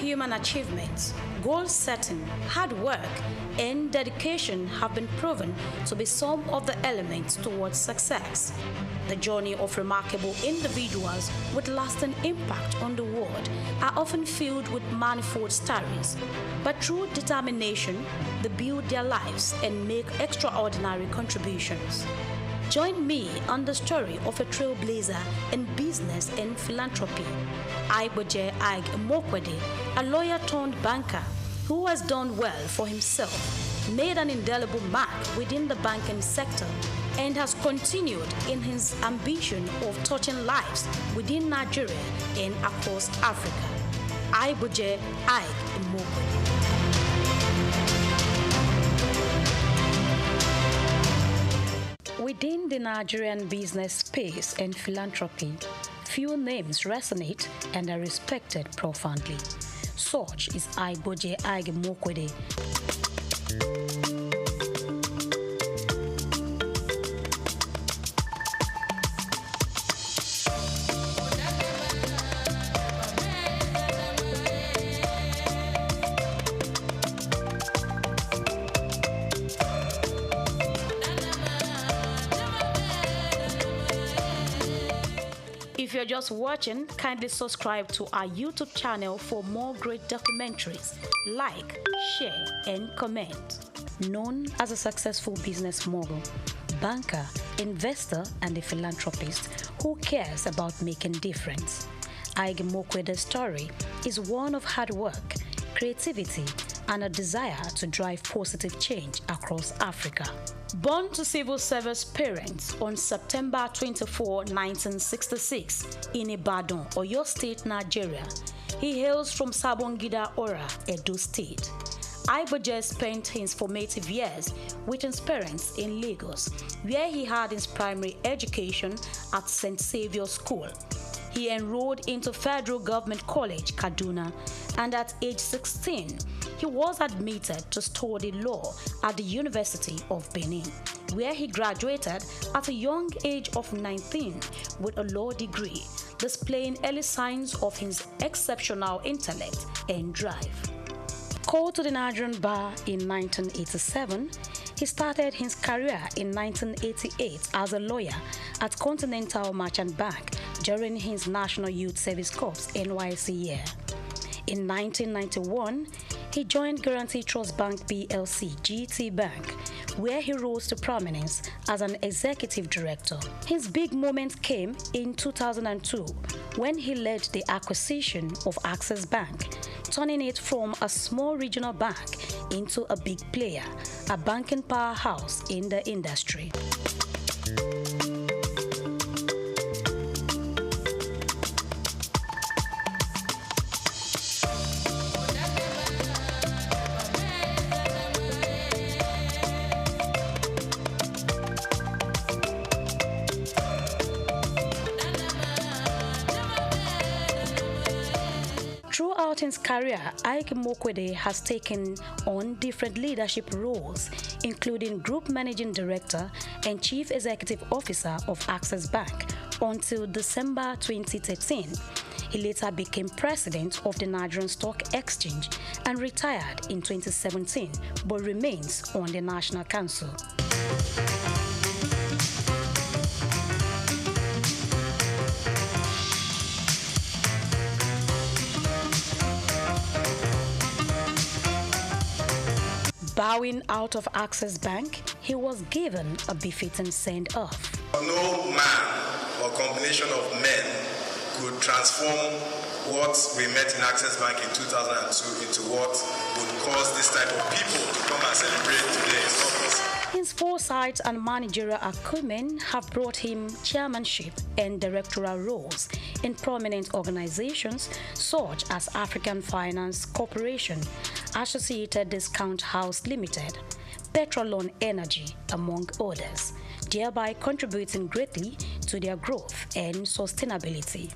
superhuman achievements, goal setting, hard work, and dedication have been proven to be some of the elements towards success. The journey of remarkable individuals with lasting impact on the world are often filled with manifold stories, but through determination, they build their lives and make extraordinary contributions. Join me on the story of a trailblazer in business and philanthropy, Aiboje Ig Mokwede, a lawyer turned banker who has done well for himself, made an indelible mark within the banking sector, and has continued in his ambition of touching lives within Nigeria and across Africa. Aiboje Ig Mokwede. Within the Nigerian business space and philanthropy, few names resonate and are respected profoundly. Such is Aiboje Ig Mokwede. If you're just watching, kindly subscribe to our YouTube channel for more great documentaries. Like, share, and comment. Known as a successful business mogul, banker, investor, and a philanthropist who cares about making difference, Ig Mokwede's story is one of hard work, creativity, and a desire to drive positive change across Africa. Born to civil service parents on September 24, 1966 in Ibadan, Oyo State, Nigeria, he hails from Sabongida Ora, Edo State. Aiboje spent his formative years with his parents in Lagos, where he had his primary education at St. Saviour's School. He enrolled into Federal Government College, Kaduna, and at age 16, he was admitted to study law at the University of Benin, where he graduated at a young age of 19 with a law degree, displaying early signs of his exceptional intellect and drive. Called to the Nigerian bar in 1987, he started his career in 1988 as a lawyer at Continental Merchant Bank during his National Youth Service Corps NYSC year. In 1991, he joined Guarantee Trust Bank PLC, GT Bank, where he rose to prominence as an executive director. His big moment came in 2002 when he led the acquisition of Access Bank, turning it from a small regional bank into a big player, a banking powerhouse in the industry. Throughout his career, Ig Mokwede has taken on different leadership roles, including Group Managing Director and Chief Executive Officer of Access Bank until December 2013. He later became President of the Nigerian Stock Exchange and retired in 2017, but remains on the National Council. Bowing out of Access Bank, he was given a befitting send-off. No man or combination of men could transform what we met in Access Bank in 2002 into what would cause this type of people to come and celebrate today's office. His foresight and managerial acumen have brought him chairmanship and directorial roles in prominent organizations such as African Finance Corporation, Associated Discount House Limited, Petrolon Energy, among others, thereby contributing greatly to their growth and sustainability.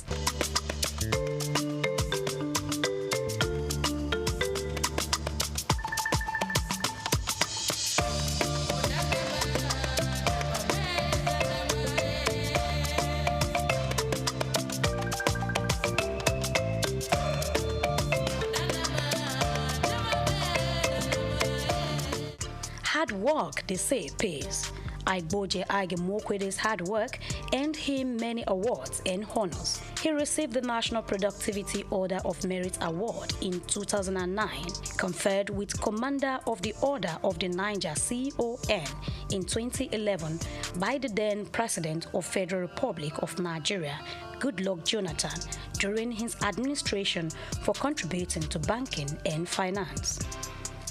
Hard work, they say, pays. Aigboje Aigimokwede's hard work earned him many awards and honors. He received the National Productivity Order of Merit Award in 2009, conferred with Commander of the Order of the Niger CON in 2011 by the then President of Federal Republic of Nigeria, Goodluck Jonathan, during his administration for contributing to banking and finance.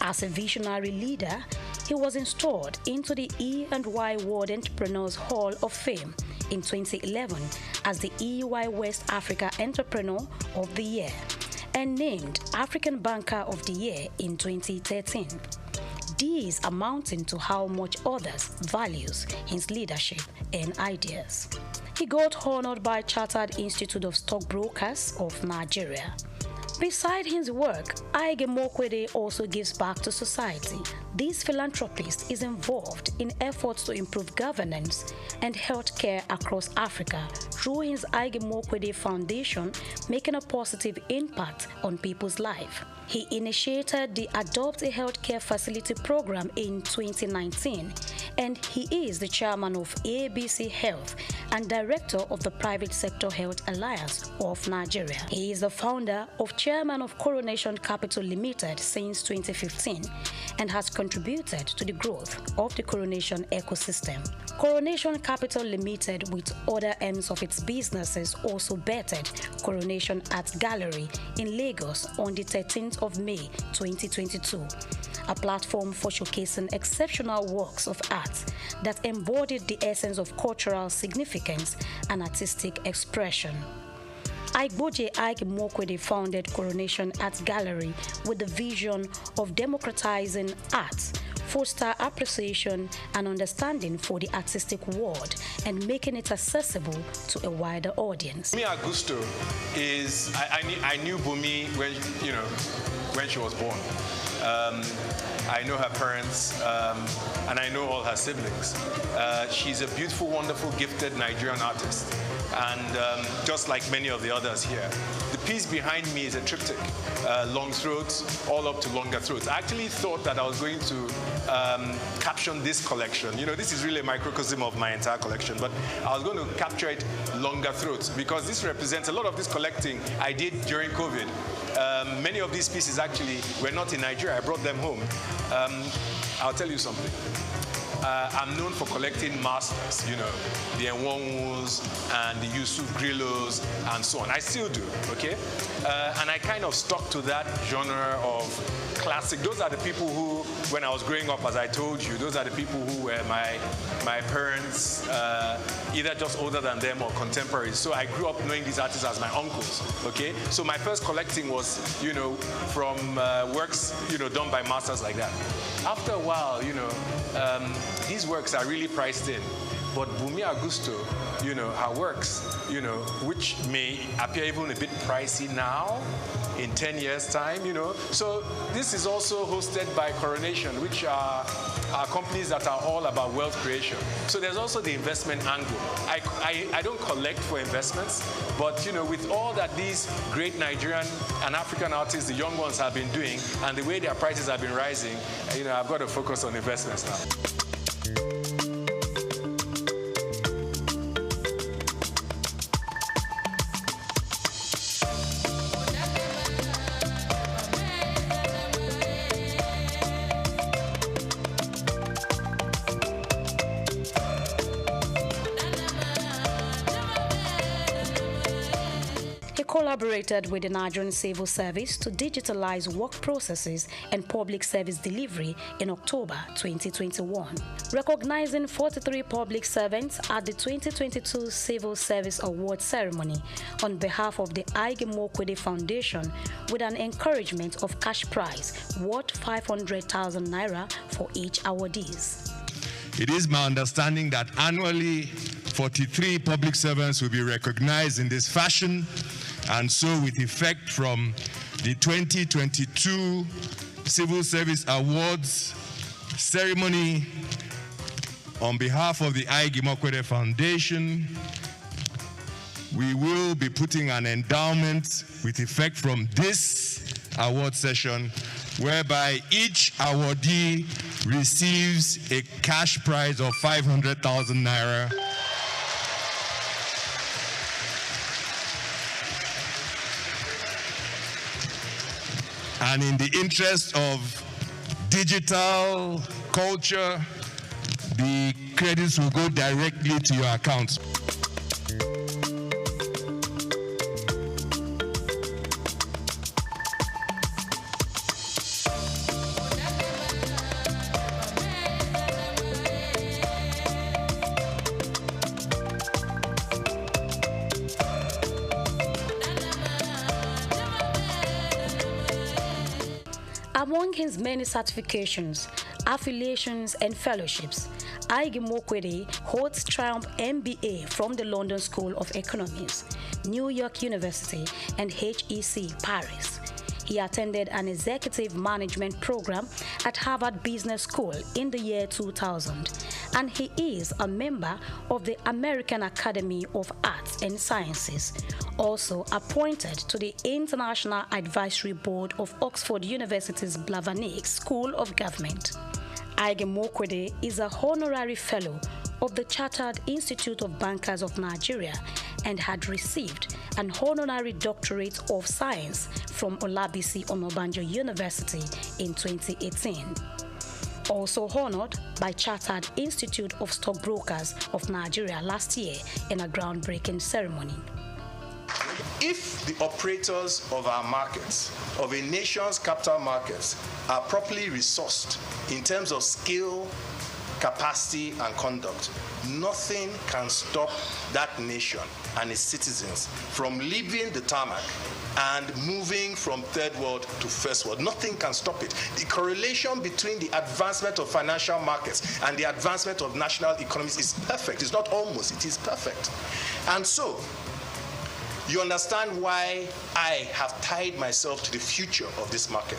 As a visionary leader, he was installed into the E&Y World Entrepreneurs Hall of Fame in 2011 as the EY West Africa Entrepreneur of the Year and named African Banker of the Year in 2013. These amounting to how much others values his leadership and ideas. He got honored by Chartered Institute of Stockbrokers of Nigeria. Beside his work, Aigimokwede also gives back to society. This philanthropist is involved in efforts to improve governance and healthcare across Africa through his Aigimokwede Foundation, making a positive impact on people's lives. He initiated the Adopt a Healthcare Facility program in 2019, and he is the chairman of ABC Health and director of the Private Sector Health Alliance of Nigeria. He is the founder of chairman of Coronation Capital Limited since 2015 and has contributed to the growth of the Coronation ecosystem. Coronation Capital Limited, with other arms of its businesses, also bettered Coronation Art Gallery in Lagos on the 13th of May 2022, a platform for showcasing exceptional works of art that embodied the essence of cultural significance and artistic expression. Aigboje Aigimokwede founded Coronation Art Gallery with the vision of democratizing art, foster appreciation and understanding for the artistic world, and making it accessible to a wider audience. Bumi Augusto is, I knew Bumi when she was born. I know her parents, and I know all her siblings. She's a beautiful, wonderful, gifted Nigerian artist, and just like many of the others here. The piece behind me is a triptych, long throats, all up to longer throats. I actually thought that I was going to caption this collection. You know, this is really a microcosm of my entire collection, but I was going to capture it longer throats because this represents a lot of this collecting I did during COVID. Many of these pieces actually were not in Nigeria. I brought them home. I'll tell you something. I'm known for collecting masters, you know, the Enwonwus and the Yusuf Grillos and so on. I still do, okay? And I kind of stuck to that genre of classic. Those are the people who, when I was growing up, as I told you, those are the people who were my parents, either just older than them or contemporaries. So I grew up knowing these artists as my uncles, okay? So my first collecting was, you know, from works, you know, done by masters like that. After a while, you know, these works are really priced in. But Bumi Augusto, you know, her works, you know, which may appear even a bit pricey now, in 10 years' time, you know. So this is also hosted by Coronation, which are companies that are all about wealth creation. So there's also the investment angle. I don't collect for investments, but, you know, with all that these great Nigerian and African artists, the young ones, have been doing, and the way their prices have been rising, you know, I've got to focus on investments now. Collaborated with the Nigerian Civil Service to digitalize work processes and public service delivery in October 2021. Recognizing 43 public servants at the 2022 Civil Service Award ceremony on behalf of the Aigimokwede Foundation, with an encouragement of cash prize worth 500,000 naira for each awardees. It is my understanding that annually 43 public servants will be recognized in this fashion. And so, with effect from the 2022 Civil Service Awards ceremony, on behalf of the Aigimokwede Foundation, we will be putting an endowment with effect from this award session, whereby each awardee receives a cash prize of 500,000 naira. And in the interest of digital culture, the credits will go directly to your accounts. Among his many certifications, affiliations, and fellowships, Ige Mokwede holds Triumph MBA from the London School of Economics, New York University, and HEC Paris. He attended an executive management program at Harvard Business School in the year 2000, and he is a member of the American Academy of Arts and Sciences, also appointed to the International Advisory Board of Oxford University's Blavatnik School of Government. Ige Mokwede is a honorary fellow of the Chartered Institute of Bankers of Nigeria and had received an honorary doctorate of science from Olabisi Onabanjo University in 2018. Also honored by Chartered Institute of Stockbrokers of Nigeria last year in a groundbreaking ceremony. If the operators of our markets, of a nation's capital markets, are properly resourced in terms of skill, capacity, and conduct, nothing can stop that nation and its citizens from leaving the tarmac and moving from third world to first world. Nothing can stop it. The correlation between the advancement of financial markets and the advancement of national economies is perfect. It's not almost, it is perfect. And so, you understand why I have tied myself to the future of this market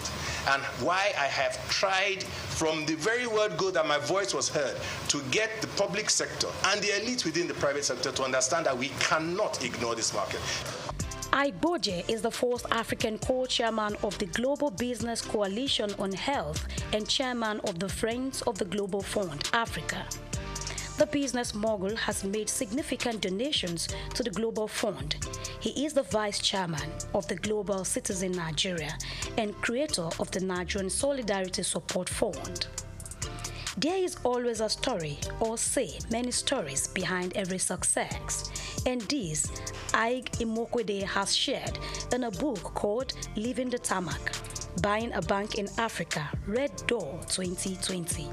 and why I have tried from the very word go that my voice was heard to get the public sector and the elite within the private sector to understand that we cannot ignore this market. Igboje is the fourth African co-chairman of the Global Business Coalition on Health and chairman of the Friends of the Global Fund, Africa. The business mogul has made significant donations to the Global Fund. He is the vice chairman of the Global Citizen Nigeria and creator of the Nigerian Solidarity Support Fund. There is always a story, or say many stories, behind every success, and this Ige Mokwede has shared in a book called Leaving the Tarmac, Buying a Bank in Africa, Red Door 2020.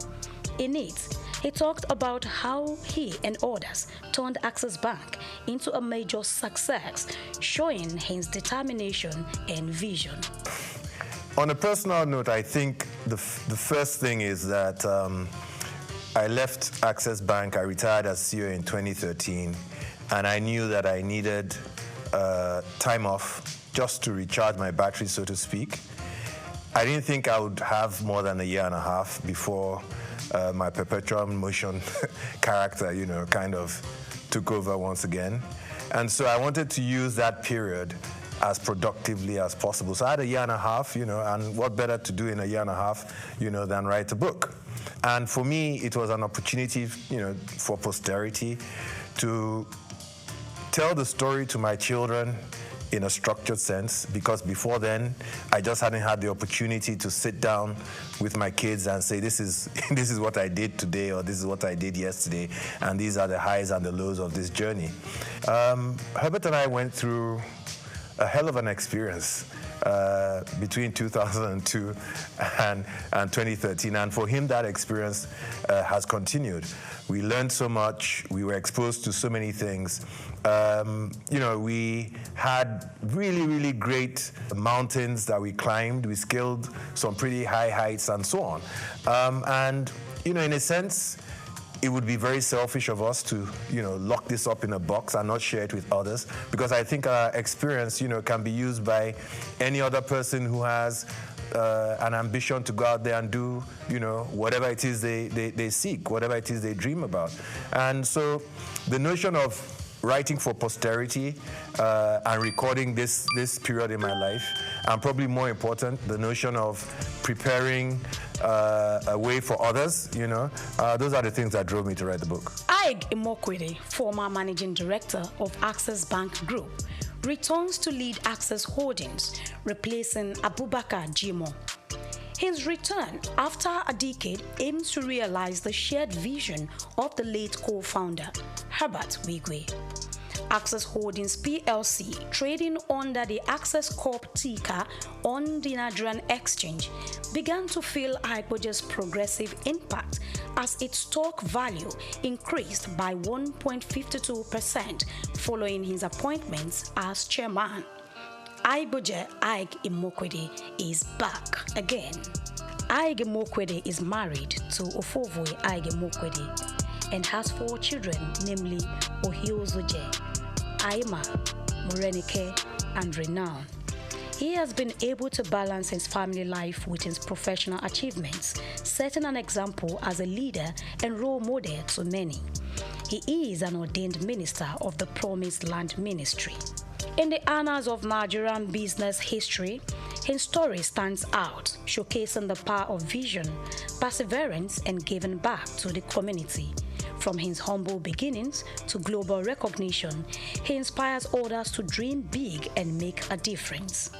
In it, he talked about how he and others turned Access Bank into a major success, showing his determination and vision. On a personal note, I think the first thing is that I left Access Bank. I retired as CEO in 2013, and I knew that I needed time off just to recharge my battery, so to speak. I didn't think I would have more than a year and a half before my perpetual motion character, kind of took over once again. And so I wanted to use that period as productively as possible. So I had a year and a half, and what better to do in a year and a half, than write a book. And for me, it was an opportunity, for posterity to tell the story to my children in a structured sense, because before then, I just hadn't had the opportunity to sit down with my kids and say, this is what I did today, or this is what I did yesterday, and these are the highs and the lows of this journey. Herbert and I went through a hell of an experience between 2002 and 2013, and for him, that experience has continued. We learned so much. We were exposed to so many things. We had really, really great mountains that we climbed. We scaled some pretty high heights and so on. And in a sense, it would be very selfish of us to, lock this up in a box and not share it with others, because I think our experience, can be used by any other person who has an ambition to go out there and do, whatever it is they seek, whatever it is they dream about. And so the notion of writing for posterity and recording this period in my life, and probably more important, the notion of preparing a way for others, those are the things that drove me to write the book. Ige Imokwede, former managing director of Access Bank Group, returns to lead Access Holdings, replacing Abubakar Jimo. His return after a decade aims to realize the shared vision of the late co-founder, Herbert Wigwe. Access Holdings PLC, trading under the Access Corp ticker on the Nigerian exchange, began to feel Igboje's progressive impact as its stock value increased by 1.52% following his appointments as chairman. Igboje Ige Imokwede is back again. Ige Imokwede is married to Ofovwe Ige Imokwede and has 4 children, namely Ohiozoje, Aima, Morenike, and Renown. He has been able to balance his family life with his professional achievements, setting an example as a leader and role model to many. He is an ordained minister of the Promised Land Ministry. In the annals of Nigerian business history, his story stands out, showcasing the power of vision, perseverance, and giving back to the community. From his humble beginnings to global recognition, he inspires others to dream big and make a difference.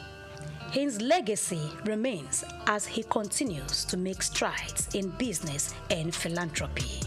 His legacy remains as he continues to make strides in business and philanthropy.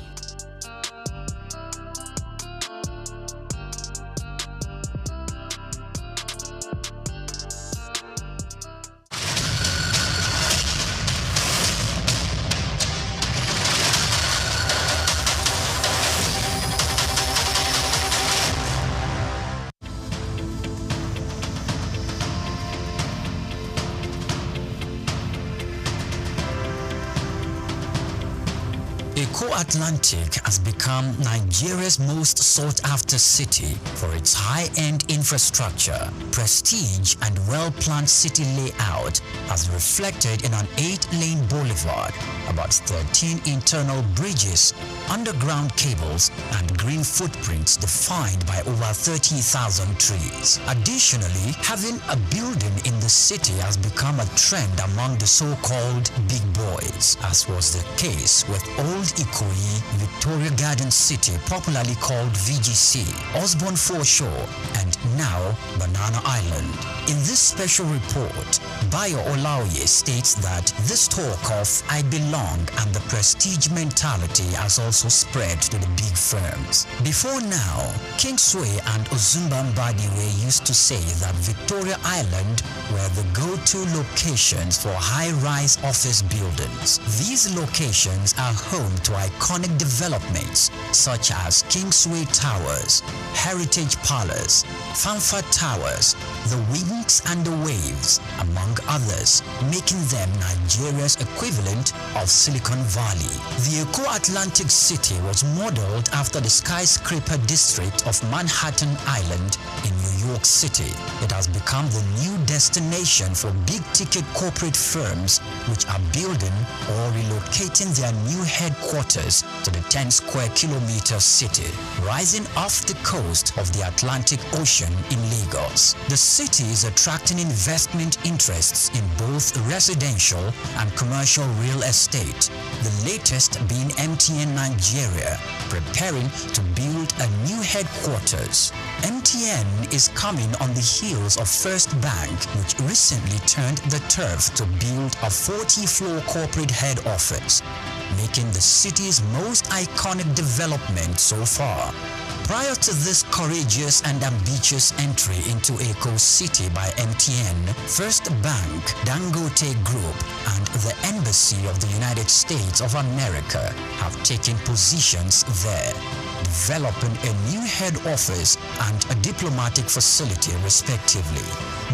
ECO Atlantic has become Nigeria's most sought-after city for its high-end infrastructure, prestige, and well-planned city layout, as reflected in an 8-lane boulevard, about 13 internal bridges, underground cables, and green footprints defined by over 30,000 trees. Additionally, having a building in the city has become a trend among the so-called big boys, as was the case with Old Ikoyi, Victoria Garden City, popularly called VGC, Osborne Foreshore, and now Banana Island. In this special report, Bayo Olaoye states that this talk of I belong and the prestige mentality has also spread to the big firms. Before now, Kingsway and Ozumba Mbadiwe used to say that Victoria Island were the go-to locations for high-rise office buildings. These locations are home to iconic developments such as Kingsway Towers, Heritage Palace, Fanfa Towers, the Wings and the Waves, among others, making them Nigeria's equivalent of Silicon Valley. The Eco Atlantic City was modeled after the skyscraper district of Manhattan Island in New York City. It has become the new destination for big-ticket corporate firms which are building or relocating their new headquarters to the 10-square-kilometer city, rising off the coast of the Atlantic Ocean in Lagos. The city is attracting investment interests in both residential and commercial real estate, the latest being MTN Nigeria, preparing to build a new headquarters. MTN is coming on the heels of First Bank, which recently turned the turf to build a 40-floor corporate head office, making the city's most iconic development so far. Prior to this courageous and ambitious entry into Eco City by MTN, First Bank, Dangote Group, and the Embassy of the United States of America have taken positions there, developing a new head office and a diplomatic facility respectively.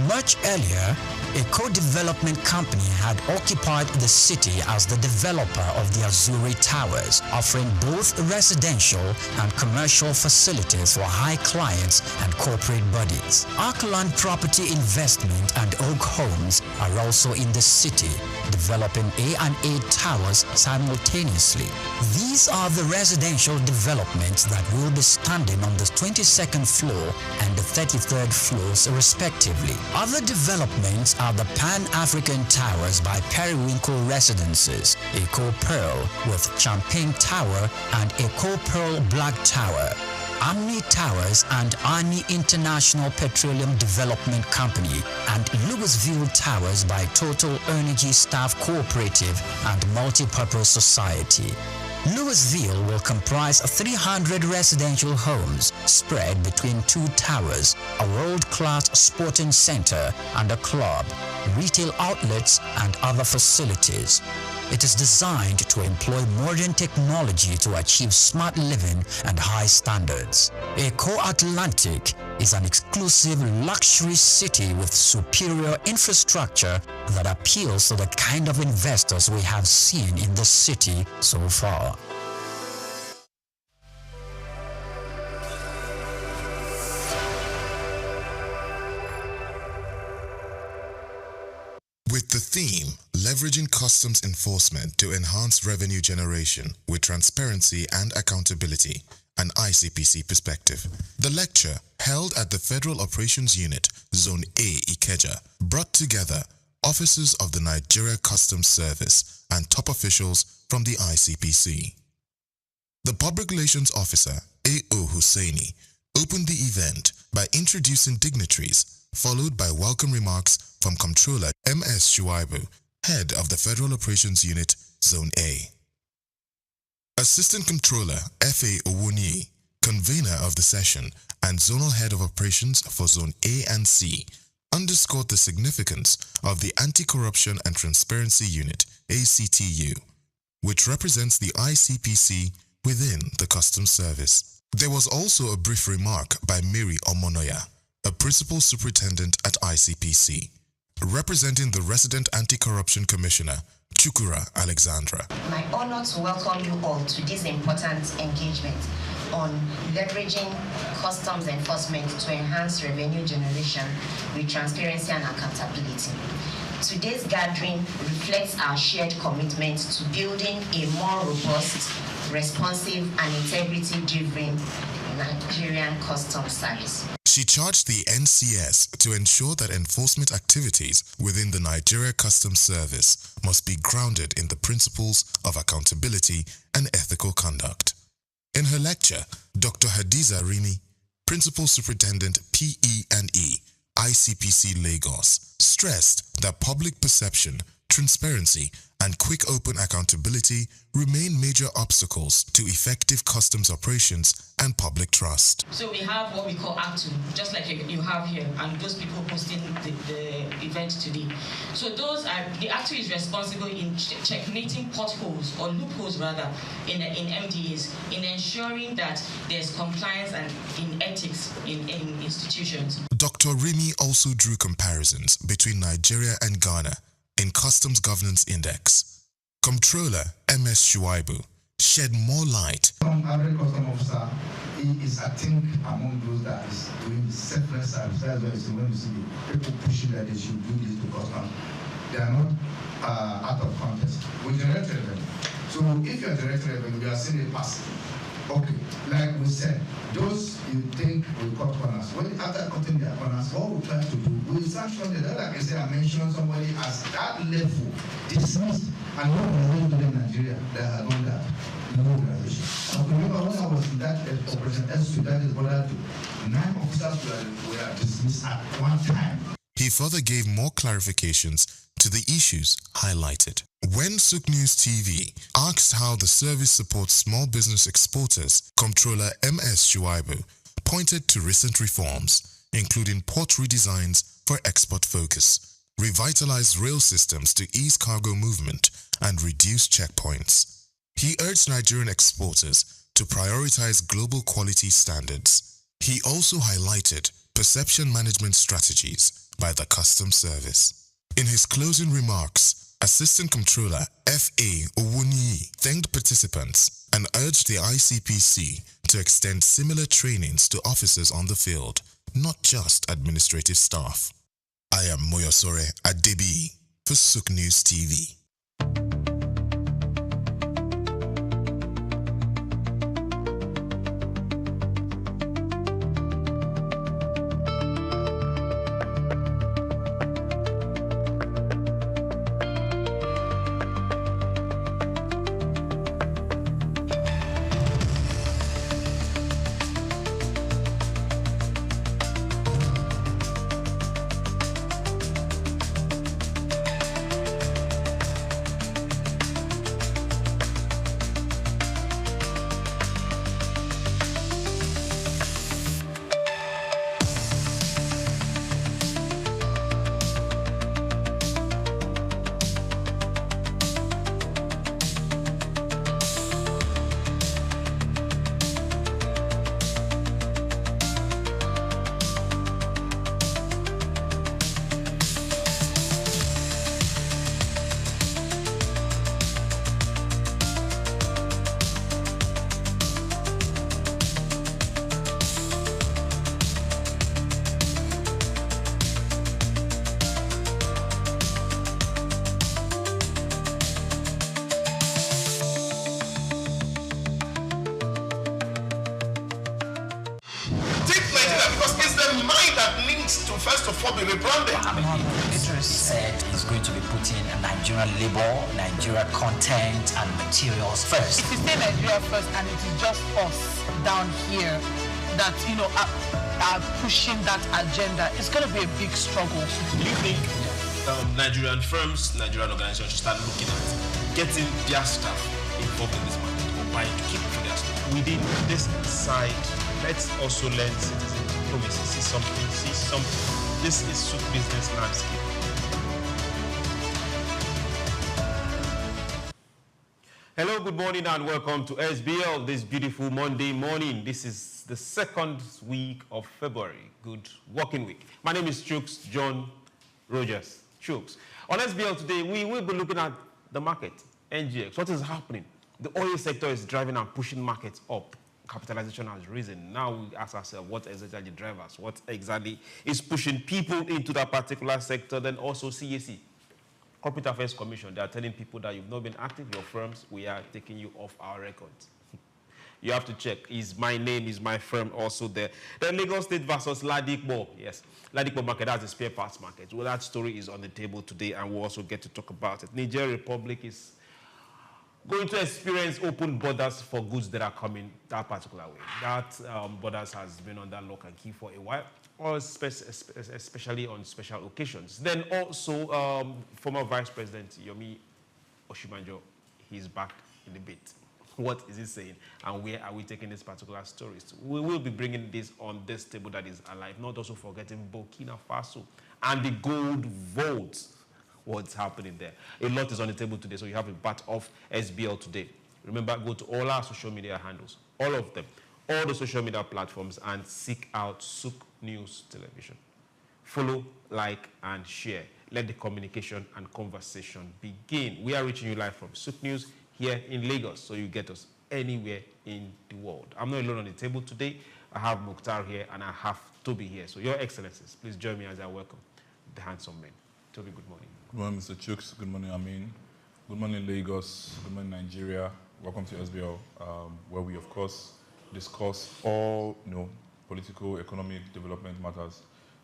Much earlier, a co-development company had occupied the city as the developer of the Azuri Towers, offering both residential and commercial facilities for high clients and corporate bodies. Arkland Property Investment and Oak Homes are also in the city, developing A&A towers simultaneously. These are the residential developments that will be standing on the 22nd floor and the 33rd floors respectively. Other developments are the Pan-African Towers by Periwinkle Residences, Eco Pearl with Champagne Tower and Eco Pearl Black Tower, Amni Towers and Ani International Petroleum Development Company, and Louisville Towers by Total Energy Staff Cooperative and Multipurpose Society. Louisville will comprise 300 residential homes spread between 2 towers, a world-class sporting center and a club, retail outlets and other facilities. It is designed to employ modern technology to achieve smart living and high standards. Eco Atlantic is an exclusive luxury city with superior infrastructure that appeals to the kind of investors we have seen in the city so far. With the theme, Leveraging Customs Enforcement to Enhance Revenue Generation with Transparency and Accountability, an ICPC Perspective, the lecture, held at the Federal Operations Unit, Zone A, Ikeja, brought together officers of the Nigeria Customs Service and top officials from the ICPC. The Public Relations Officer, A.O. Hussaini, opened the event by introducing dignitaries, followed by welcome remarks from Comptroller M.S. Shuaibu, head of the Federal Operations Unit, Zone A. Assistant Comptroller F.A. Owoniyi, convener of the session and Zonal Head of Operations for Zone A and C, underscored the significance of the Anti-Corruption and Transparency Unit, ACTU, which represents the ICPC within the Customs Service. There was also a brief remark by Mary Omonoya, a Principal Superintendent at ICPC, representing the Resident Anti-Corruption Commissioner, Chukura Alexandra. My honor to welcome you all to this important engagement on leveraging customs enforcement to enhance revenue generation with transparency and accountability. Today's gathering reflects our shared commitment to building a more robust, responsive, and integrity-driven Nigerian customs service. She charged the NCS to ensure that enforcement activities within the Nigeria Customs Service must be grounded in the principles of accountability and ethical conduct. In her lecture, Dr. Hadiza Rimi, Principal Superintendent PE&E, ICPC Lagos, stressed that public perception, transparency, and quick open accountability remain major obstacles to effective customs operations and public trust. So we have what we call ACTU, just like you have here, and those people hosting the event today. So those are, the ACTU is responsible in checkmating potholes, or loopholes rather, in MDAs, in ensuring that there's compliance and in ethics in institutions. Dr. Rimi also drew comparisons between Nigeria and Ghana in Customs Governance Index. Comptroller M.S. Shuaibu shed more light. Some average custom officer is, I think, among those that is doing selfless service. That's why when you see people pushing that they should do this to customs, they are not out of context. We generate revenue. So if you're generating revenue, you are seeing a pass. Okay, like we said, those you think will cut corners. When after cutting their corners, what we try to do, we sanction them. Like I said, I mentioned somebody as that level dismissed, and no organization today in Nigeria that has done that. No organization. I remember when I was in that operation S2, that is what I do. 9 officers were dismissed at one time. He further gave more clarifications to the issues highlighted. When SOUQ News TV asked how the service supports small business exporters, Comptroller M.S. Shuaibu pointed to recent reforms, including port redesigns for export focus, revitalized rail systems to ease cargo movement, and reduce checkpoints. He urged Nigerian exporters to prioritize global quality standards. He also highlighted perception management strategies by the Customs Service. In his closing remarks, Assistant Comptroller F.A. Owoniyi thanked participants and urged the ICPC to extend similar trainings to officers on the field, not just administrative staff. I am Moyosore Adebi for SOUQ News TV. Said is going to be putting Nigerian labor, Nigeria content and materials first. If you say Nigeria first and it is just us down here that, are pushing that agenda, it's going to be a big struggle. Do you think Nigerian firms, Nigerian organizations should start looking at getting their staff involved in this market or buying to keep for their staff? Within this side, let's also learn citizen diplomacy, see something. This is SOUQ business landscape. Hello, good morning and welcome to SBL this beautiful Monday morning. This is the second week of February. Good working week. My name is SOUQ John Rogers. SOUQ. On SBL today, we will be looking at the market, NGX. What is happening? The oil sector is driving and pushing markets up. Capitalization has risen. Now we ask ourselves what exactly the drivers, what exactly is pushing people into that particular sector, then also CAC. Corporate Affairs Commission, they are telling people that you've not been active, your firms, we are taking you off our records. You have to check, is my name, is my firm also there? Then Lagos State versus Ladikbo. Yes, Ladikbo market, that's the spare parts market. Well, that story is on the table today and we'll also get to talk about it. Niger Republic is going to experience open borders for goods that are coming that particular way. That borders has been under lock and key for a while, or especially on special occasions. Then also, former Vice President Yomi Oshimanjo, he's back in the bit. What is he saying, and where are we taking these particular stories to? We will be bringing this on this table that is alive, not also forgetting Burkina Faso and the gold votes. What's happening there? A lot is on the table today, so you have a part of SBL today. Remember, go to all our social media handles, all of them, all the social media platforms, and seek out SOUQ News Television. Follow, like, and share. Let the communication and conversation begin. We are reaching you live from SOUQ News here in Lagos, so you get us anywhere in the world. I'm not alone on the table today. I have Mukhtar here, and I have Toby here. So, Your Excellencies, please join me as I welcome the handsome men. Toby, good morning. Good morning, Mr. SOUQ. Good morning, Amin. Good morning, Lagos. Good morning, Nigeria. Welcome to SBL, where we, of course, discuss all political, economic development matters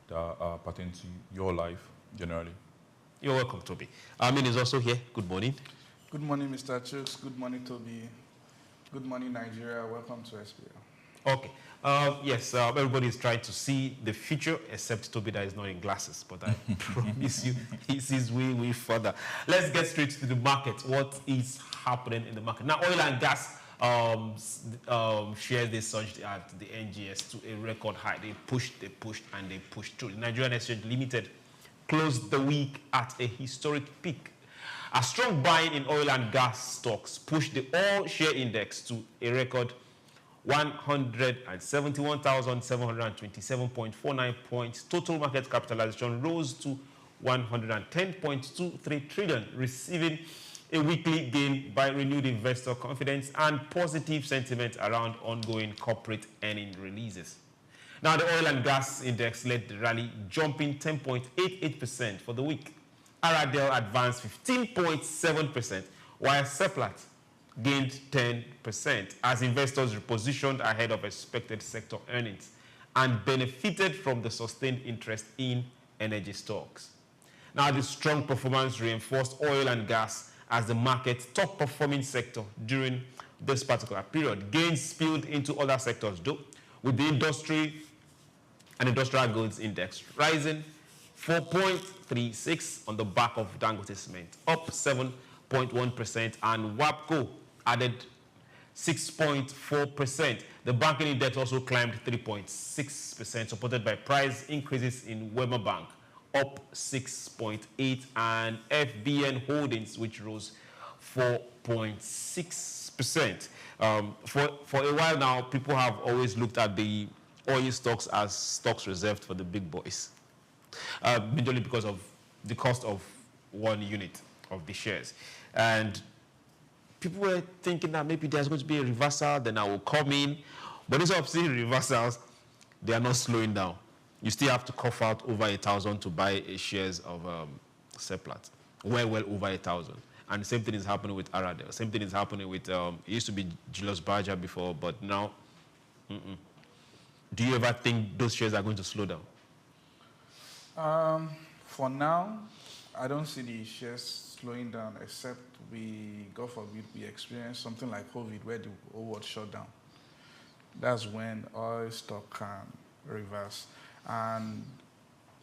that pertain to your life generally. You're welcome, Toby. Amin is also here. Good morning. Good morning, Mr. SOUQ. Good morning, Toby. Good morning, Nigeria. Welcome to SBL. Okay. Yes, everybody is trying to see the future, except Toby that is not in glasses. But I promise you, he sees way, way further. Let's get straight to the market. What is happening in the market? Now, oil and gas shares, they surged at the NGS to a record high. They pushed, and they pushed through. The Nigerian Exchange Limited closed the week at a historic peak. A strong buying in oil and gas stocks pushed the oil share index to a record 171,727.49 points. Total market capitalization rose to 110.23 trillion, receiving a weekly gain by renewed investor confidence and positive sentiment around ongoing corporate earning releases. Now, the oil and gas index led the rally, jumping 10.88% for the week. Aradel advanced 15.7%, while Seplat gained 10% as investors repositioned ahead of expected sector earnings and benefited from the sustained interest in energy stocks. Now, the strong performance reinforced oil and gas as the market's top-performing sector during this particular period. Gains spilled into other sectors, though, with the industry and industrial goods index rising 4.36 on the back of Dangote Cement, up 7.1%, and WAPCO added 6.4%. The banking index also climbed 3.6%, supported by price increases in Wema Bank, up 6.8%, and FBN Holdings, which rose 4.6%. For a while now, people have always looked at the oil stocks as stocks reserved for the big boys, majorly because of the cost of one unit of the shares. And people were thinking that maybe there's going to be a reversal, then I will come in. But instead of seeing reversals, they are not slowing down. You still have to cough out over 1,000 to buy shares of Seplat, well over 1,000. And the same thing is happening with Aradel. Same thing is happening with, it used to be Julius Berger before, but now, Do you ever think those shares are going to slow down? For now, I don't see the shares slowing down, except we, God forbid, we experience something like COVID where the whole world shut down. That's when oil stock can reverse. And,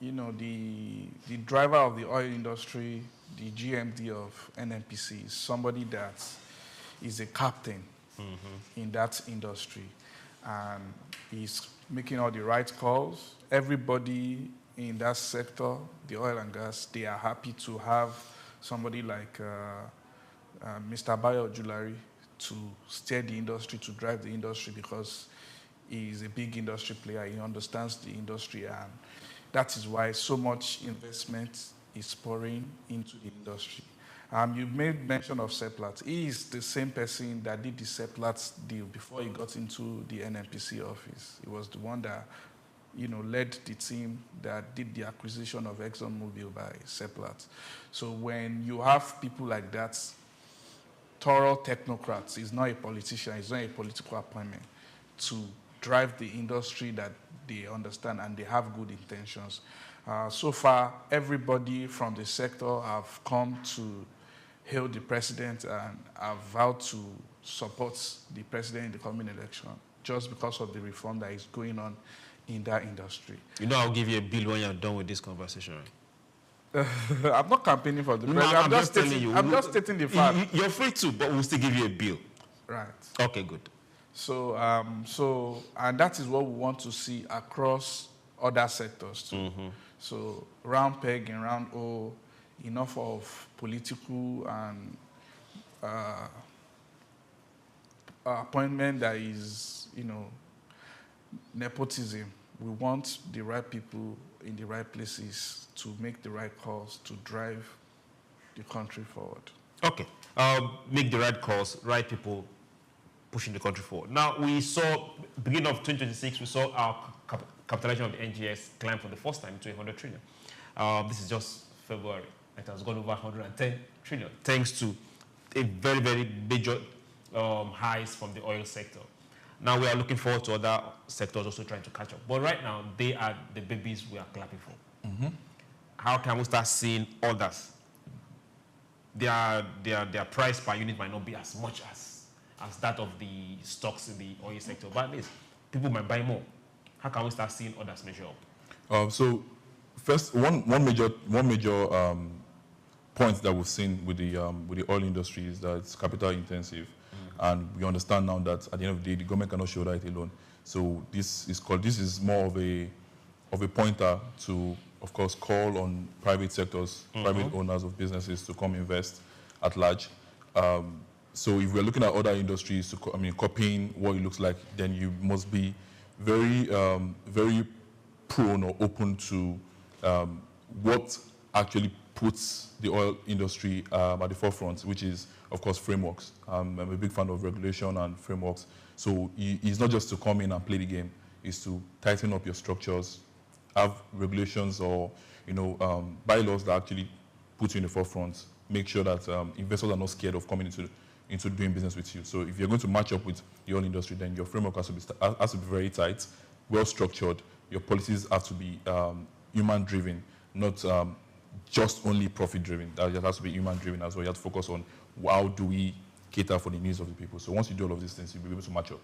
you know, the driver of the oil industry, the GMD of NNPC, is somebody that is a captain in that industry. And he's making all the right calls. Everybody in that sector, the oil and gas, they are happy to have somebody like Mr. Bayo Julari to steer the industry, to drive the industry, because he's a big industry player. He understands the industry, and that is why so much investment is pouring into the industry. You made mention of Seplat. He is the same person that did the Seplat deal before he got into the NNPC office. He was the one that, you know, led the team that did the acquisition of ExxonMobil by Seplat. So when you have people like that, thorough technocrats, he's not a politician, he's not a political appointment, to drive the industry that they understand and they have good intentions. So far, everybody from the sector have come to hail the president and have vowed to support the president in the coming election, just because of the reform that is going on in that industry. You know, I'll give you a bill when you're done with this conversation, right? I'm not campaigning for the president. I'm just telling you. I'm just stating the fact. You're free to, but we'll still give you a bill. Right. Okay, good. So, and that is what we want to see across other sectors too. So, round peg and round hole, enough of political and appointment that is, you know, nepotism. We want the right people in the right places to make the right calls to drive the country forward. Okay, make the right calls, right people pushing the country forward. Now, we saw, beginning of 2026, we saw our capitalization of the NGS climb for the first time to 100 trillion. This is just February. It has gone over 110 trillion, thanks to a very, very major highs from the oil sector. Now we are looking forward to other sectors also trying to catch up. But right now, they are the babies we are clapping for. How can we start seeing others? Their price per unit might not be as much as that of the stocks in the oil sector, but at least people might buy more. How can we start seeing others measure up? So first, one major point that we've seen with the oil industry is that it's capital intensive. And we understand now that at the end of the day, the government cannot show that alone. So this is more of a pointer to, of course, call on private sectors, private owners of businesses to come invest at large. So if we're looking at other industries, copying what it looks like, then you must be very, very prone or open to what actually puts the oil industry at the forefront, which is, of course, frameworks. I'm a big fan of regulation and frameworks. So it's not just to come in and play the game. is to tighten up your structures, have regulations or bylaws that actually put you in the forefront. Make sure that investors are not scared of coming into doing business with you. So if you're going to match up with your own industry, then your framework has to be very tight, well structured. Your policies have to be human driven, not just only profit driven. That has to be human driven as well. You have to focus on how do we cater for the needs of the people. So once you do all of these things, you'll be able to match up.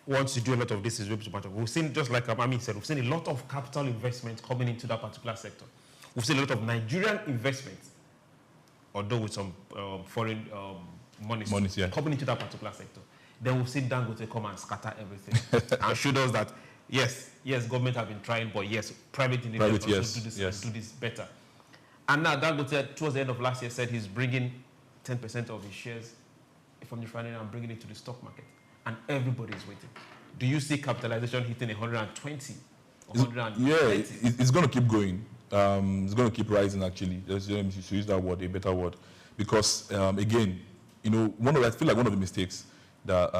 Once you do a lot of this, you'll be able to match up. We've seen, just like Ami said, we've seen a lot of capital investment coming into that particular sector. We've seen a lot of Nigerian investments, although with some foreign money coming into that particular sector. Then we've seen Dangote come and scatter everything and showed us that yes, government have been trying, but yes, private individuals do this better. And now Dangote, towards the end of last year, said he's bringing 10% of his shares from the refinery and bringing it to the stock market, and everybody is waiting. Do you see capitalization hitting 120? Yeah, it's going to keep going. It's going to keep rising. Actually, to use that word, a better word, because again, I feel like one of the mistakes that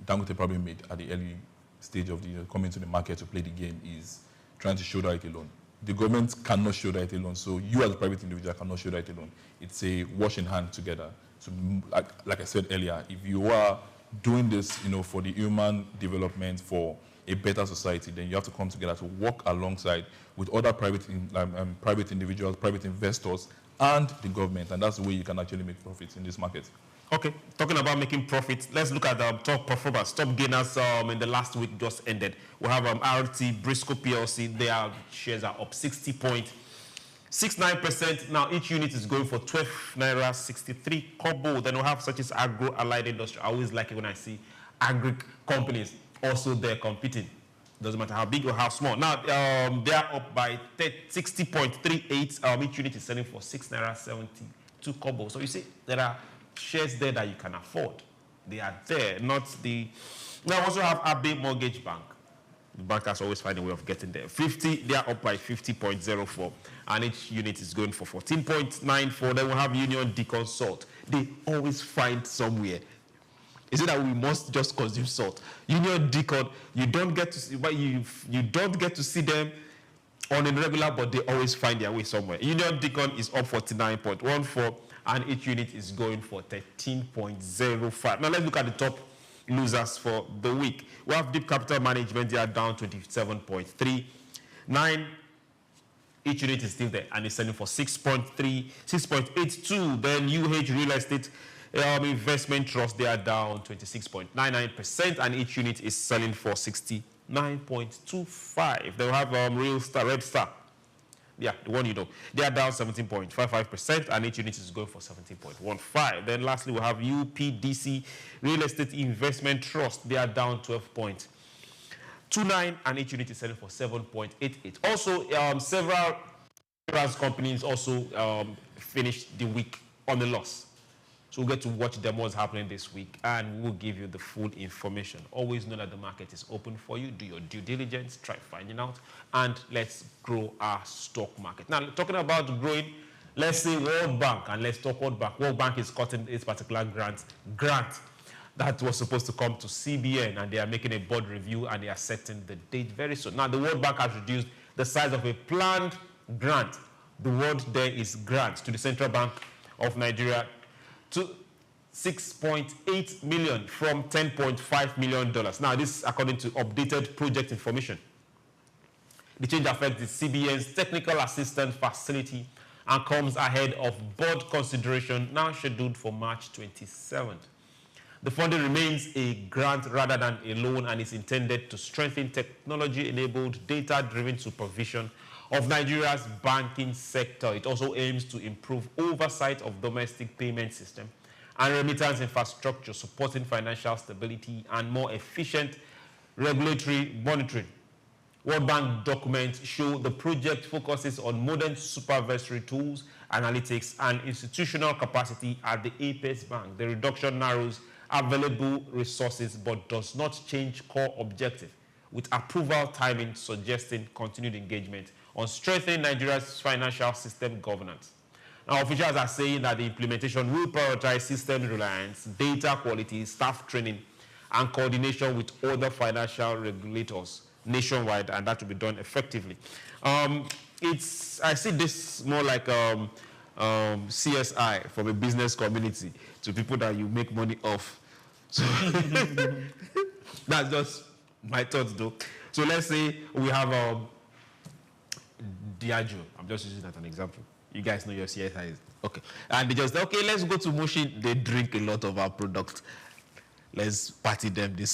Dangote probably made at the early stage of the coming to the market to play the game is trying to shoulder it alone. The government cannot shoulder it alone, so you as a private individual cannot shoulder it alone. It's a wash in hand together. So, like I said earlier, if you are doing this, for the human development, for a better society, then you have to come together to work alongside with other private individuals, private investors, and the government, and that's the way you can actually make profits in this market. Okay, talking about making profits, let's look at the top performers, top gainers in the last week just ended. We have RT Briscoe PLC, their shares are up 60.69%. Now each unit is going for 12 naira 63 kobo. Then we have such as Agro Allied Industry. I always like it when I see agri companies also there competing. Doesn't matter how big or how small. Now they are up by 60.38. Each unit is selling for 6 naira 72 kobo. So you see there are shares there that you can afford. They are there, not the... Now we also have Abe Mortgage Bank. The bankers always find a way of getting there. They are up by 50.04, and each unit is going for 14.94. Then we have Union Deacon Salt. They always find somewhere. Is it that we must just consume salt? Union Deacon, you don't get to see, but you don't get to see them on a regular, but they always find their way somewhere. Union Deacon is up 49.14, and each unit is going for 13.05. Now let's look at the top losers for the week. We have Deep Capital Management. They are down 27.39. Each unit is still there and is selling for 6.82. Then UH Real Estate Investment Trust, they are down 26.99%, and each unit is selling for 69.25. They have Real Star, Red Star. Yeah, the one you know. They are down 17.55%, and each unit is going for 17.15. Then lastly, we have UPDC Real Estate Investment Trust. They are down 12.29, and each unit is selling for 7.88. Also, several insurance companies also finished the week on the loss. So we'll get to watch them what's happening this week, and we'll give you the full information. Always know that the market is open for you. Do your due diligence, try finding out, and let's grow our stock market. Now, talking about growing, let's say World Bank, and let's talk World Bank. World Bank is cutting its particular grant that was supposed to come to CBN, and they are making a board review, and they are setting the date very soon. Now, the World Bank has reduced the size of a planned grant. The word there is grant to the Central Bank of Nigeria to $6.8 million from $10.5 million. Now, this is according to updated project information. The change affects the CBN's technical assistance facility and comes ahead of board consideration now scheduled for March 27th. The funding remains a grant rather than a loan and is intended to strengthen technology-enabled, data-driven supervision of Nigeria's banking sector. It also aims to improve oversight of domestic payment system and remittance infrastructure, supporting financial stability and more efficient regulatory monitoring. World Bank documents show the project focuses on modern supervisory tools, analytics, and institutional capacity at the Apex Bank. The reduction narrows available resources but does not change core objective, with approval timing suggesting continued engagement on strengthening Nigeria's financial system governance. Now, officials are saying that the implementation will prioritize system reliance, data quality, staff training, and coordination with other financial regulators nationwide, and that will be done effectively. I see this more like CSI from a business community to people that you make money off. So that's just my thoughts, though. So let's say we have Diageo. I'm just using that as an example. You guys know your CSI is okay, and they just okay. Let's go to Moshi. They drink a lot of our products. Let's party them this